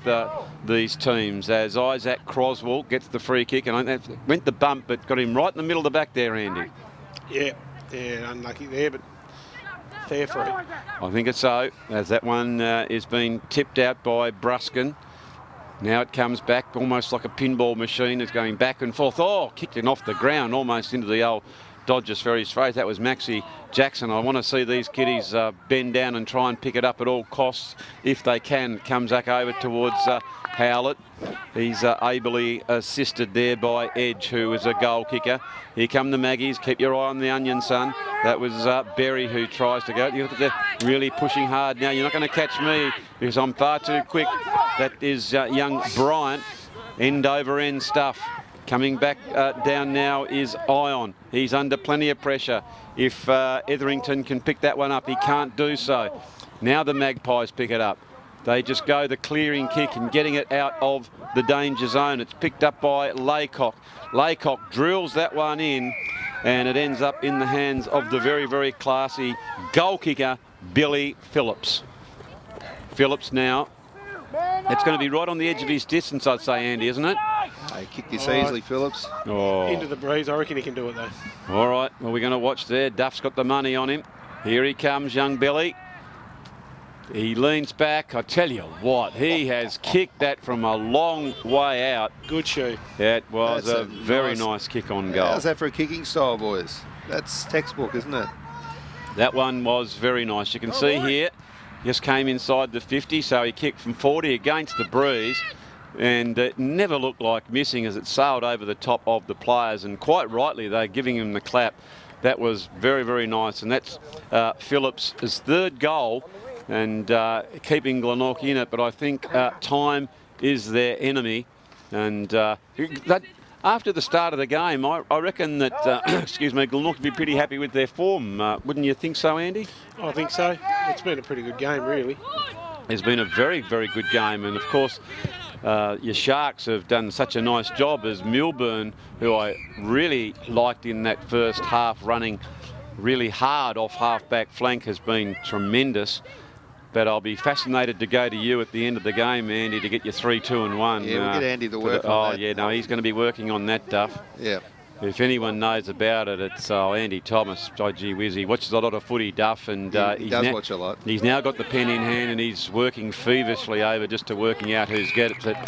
these teams, as Isaac Croswell gets the free kick, and I think that went the bump, but got him right in the middle of the back there, Andy. Yeah, unlucky there, but fair for it. I think it's so, as that one is being tipped out by Bruskin. Now it comes back almost like a pinball machine. It's going back and forth. Oh, kicked it off the ground almost into the old Dodgers Ferry's face. That was Maxie Jackson. I want to see these kiddies bend down and try and pick it up at all costs if they can. Comes back over towards Howlett. He's ably assisted there by Edge, who is a goal kicker. Here come the Maggies. Keep your eye on the onion, son. That was Berry who tries to go. They're really pushing hard now. You're not going to catch me because I'm far too quick. That is young Bryant. End over end stuff. Coming back down now is Ion. He's under plenty of pressure. If Etherington can pick that one up, he can't do so. Now the Magpies pick it up. They just go the clearing kick and getting it out of the danger zone. It's picked up by Laycock. Laycock drills that one in, and it ends up in the hands of the very, very classy goal kicker, Billy Phillips. Phillips now, it's going to be right on the edge of his distance, I'd say, Andy, isn't it? He kicked this easily, Phillips. Oh. Into the breeze. I reckon he can do it, though. All right, well, we're going to watch there. Duff's got the money on him. Here he comes, young Billy. He leans back. I tell you what, he has kicked that from a long way out. Good shoe. That was That's a very nice kick on goal. How's that for a kicking style, boys? That's textbook, isn't it? That one was very nice. You can see here, just came inside the 50, so he kicked from 40 against the breeze, and it never looked like missing as it sailed over the top of the players, and quite rightly they're giving him the clap. That was very, very nice, and that's Phillips' third goal, and keeping Glenorchy in it, but I think time is their enemy, and that after the start of the game, I reckon that, excuse me, Glenorchy would be pretty happy with their form. Wouldn't you think so, Andy? I think so. It's been a pretty good game, really. It's been a very, very good game, and of course, your Sharks have done such a nice job as Milburn, who I really liked in that first half, running really hard off half-back flank, has been tremendous. But I'll be fascinated to go to you at the end of the game, Andy, to get your 3, 2 and 1. Yeah, we'll get Andy to work on that. Oh, yeah, no, he's going to be working on that, Duff. Yeah. If anyone knows about it, it's Andy Thomas. Oh, gee whiz, he watches a lot of footy, Duff, and he does watch a lot. He's now got the pen in hand, and he's working feverishly over just to working out who's gets it.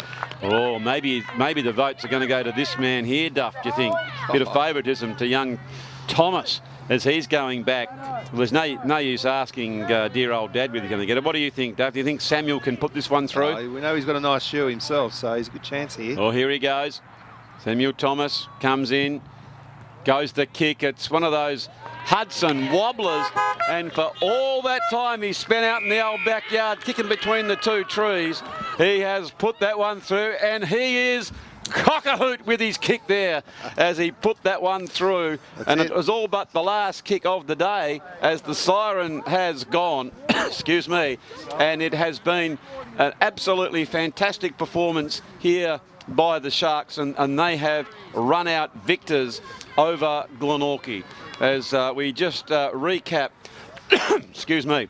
Oh, maybe the votes are going to go to this man here, Duff. Do you think? Bit of favouritism to young Thomas as he's going back. Well, there's no use asking dear old Dad whether he's going to get it. What do you think, Duff? Do you think Samuel can put this one through? We know he's got a nice shoe himself, so he's a good chance here. Oh, here he goes. Samuel Thomas comes in, goes the kick. It's one of those Hudson wobblers, and for all that time he spent out in the old backyard kicking between the two trees, he has put that one through, and he is cock-a-hoot with his kick there as he put that one through. It was all but the last kick of the day as the siren has gone, excuse me, and it has been an absolutely fantastic performance here by the Sharks, and they have run out victors over Glenorchy. As we just recap, excuse me,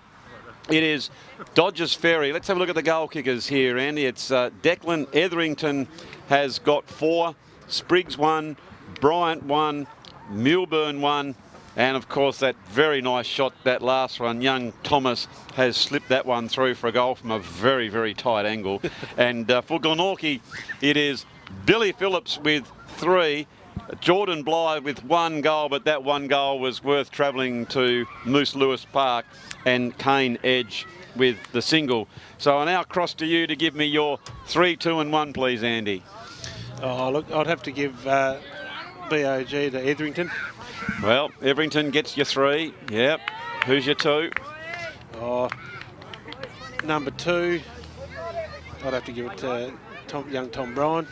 it is Dodgers Ferry. Let's have a look at the goal kickers here, Andy. It's Declan Etherington has got 4, Spriggs 1, Bryant 1, Milburn 1, and of course that very nice shot, that last one, young Thomas has slipped that one through for a goal from a very, very tight angle. And for Glenorchy, it is Billy Phillips with 3, Jordan Blythe with 1 goal, but that 1 goal was worth travelling to Moose Lewis Park, and Kane Edge with the single. So I now cross to you to give me your 3, 2 and 1, please, Andy. Oh, look, I'd have to give BOG to Etherington. Well, Etherington gets your 3. Yep. Who's your 2? Oh, number 2, I'd have to give it to young Tom Bryan.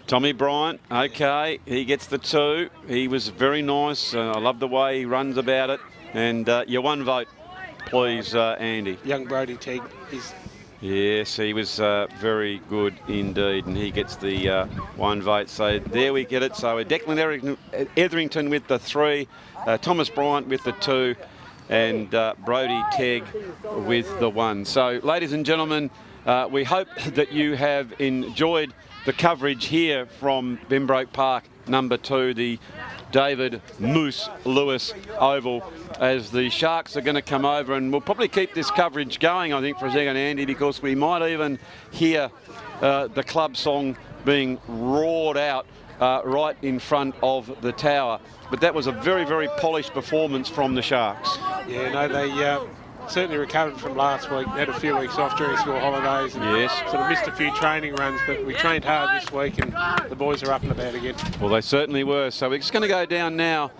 Tommy Bryant, okay, he gets the 2. He was very nice. I love the way he runs about it. And your 1 vote, please, Andy. Young Brody Teague. Yes, he was very good indeed, and he gets the 1 vote. So there we get it. So Declan Etherington with the 3, Thomas Bryant with the 2, and Brody Tegg with the 1. So, ladies and gentlemen, we hope that you have enjoyed the coverage here from Pembroke Park number 2, the David Moose Lewis Oval, as the Sharks are going to come over, and we'll probably keep this coverage going, I think, for a second, Andy, because we might even hear the club song being roared out right in front of the tower. But that was a very, very polished performance from the Sharks. Yeah, no, they certainly recovered from last week. They had a few weeks off during school holidays and yes, sort of missed a few training runs, but we trained hard this week and the boys are up and about again. Well, they certainly were. So we're just going to go down now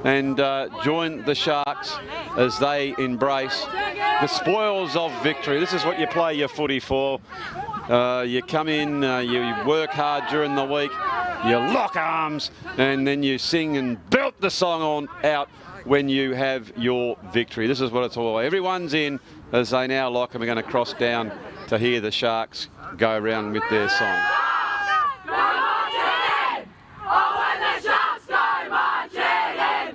and join the Sharks as they embrace the spoils of victory. This is what you play your footy for. You come in, you work hard during the week, you lock arms, and then you sing and belt the song on out when you have your victory. This is what it's all about. Everyone's in as they now lock, and we're going to cross down to hear the Sharks go around with their song. Oh, when the Sharks go marching in,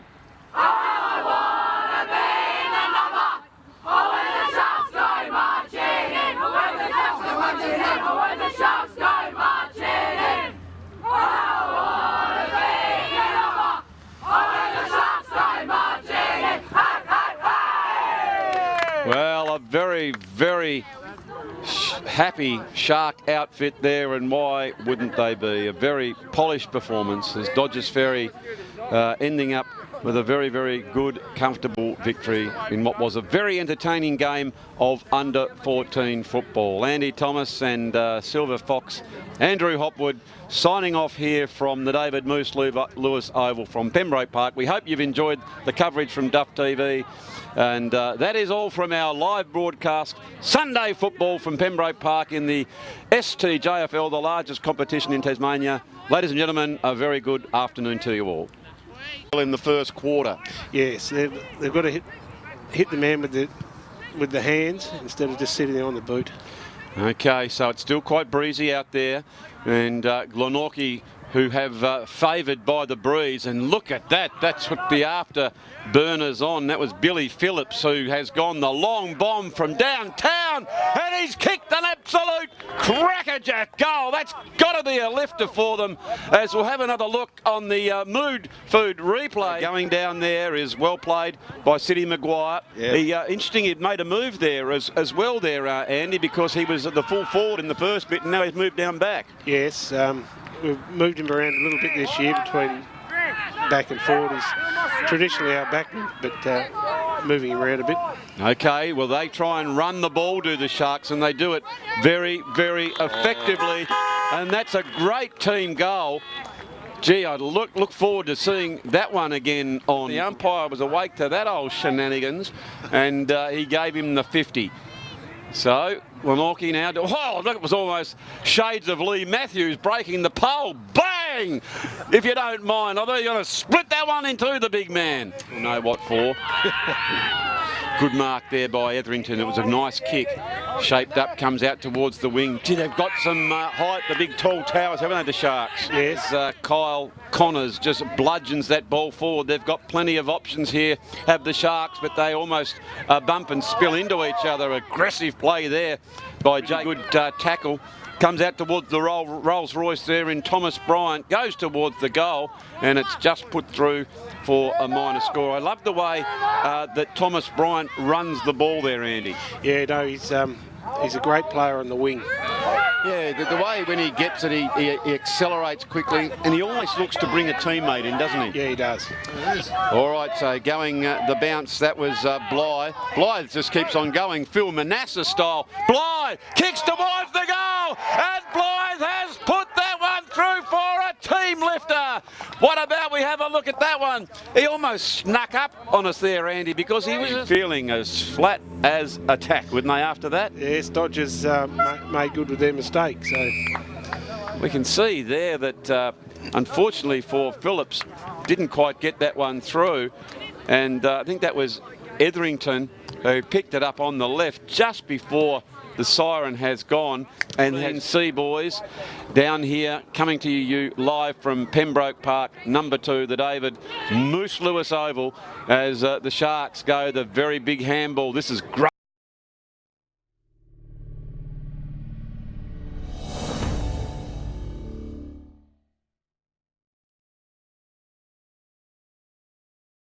very, very happy Shark outfit there, and why wouldn't they be? A very polished performance as Dodgers Ferry ending up with a very, very good, comfortable victory in what was a very entertaining game of under-14 football. Andy Thomas and Silver Fox, Andrew Hopwood, signing off here from the David Moose Lewis Oval from Pembroke Park. We hope you've enjoyed the coverage from Duff TV. And that is all from our live broadcast Sunday football from Pembroke Park in the STJFL, the largest competition in Tasmania. Ladies and gentlemen, a very good afternoon to you all. In the first quarter. Yes, they've got to hit the man with the hands instead of just sitting there on the boot. Okay, so it's still quite breezy out there, and Glenorchy, who have favoured by the breeze, and look at that, that's what the afterburners on. That was Billy Phillips, who has gone the long bomb from downtown, and he's kicked an absolute crackerjack goal. That's got to be a lifter for them, as we'll have another look on the Mood Food replay. Going down there is well played by City Maguire. Yeah. Interesting, he'd made a move there as well there, Andy, because he was at the full forward in the first bit, and now he's moved down back. Yes, we've moved him around a little bit this year between back and forward. He's traditionally our backman, but moving him around a bit. Okay, well, they try and run the ball, do the Sharks, and they do it very, very effectively. And that's a great team goal. Gee, I'd look forward to seeing that one again on. The umpire was awake to that old shenanigans, and he gave him the 50. So, Glenorchy now, oh, look, it was almost shades of Lee Matthews breaking the pole. Bang! If you don't mind, I thought you're going to split that one in two, the big man. You'll know what for. Good mark there by Etherington. It was a nice kick. Shaped up, comes out towards the wing. Gee, they've got some height, the big tall towers, haven't they, the Sharks? Yes. Kyle Connors just bludgeons that ball forward. They've got plenty of options here, have the Sharks, but they almost bump and spill into each other. Aggressive play there by Jay. Good tackle. Comes out towards the Rolls Royce there in Thomas Bryant. Goes towards the goal, and it's just put through for a minor score. I love the way that Thomas Bryant runs the ball there, Andy. Yeah, no, he's a great player on the wing. Yeah, the way when he gets it, he accelerates quickly, and he almost looks to bring a teammate in, doesn't he? Yeah, he does. All right, so going the bounce, that was Blythe. Blythe just keeps on going, Phil Manasseh style. Blythe kicks towards the goal, and Blythe has put that one through for a team lifter. What about we have a look at that one? He almost snuck up on us there, Andy, because he was feeling as flat as a tack, wouldn't they, after that? Yes, Dodgers made good with their mistake. So we can see there that unfortunately for Phillips, didn't quite get that one through, and I think that was Etherington who picked it up on the left just before the siren has gone. And then C Boys down here coming to you live from Pembroke Park, number 2, the David Moose Lewis Oval, as the Sharks go the very big handball. This is great.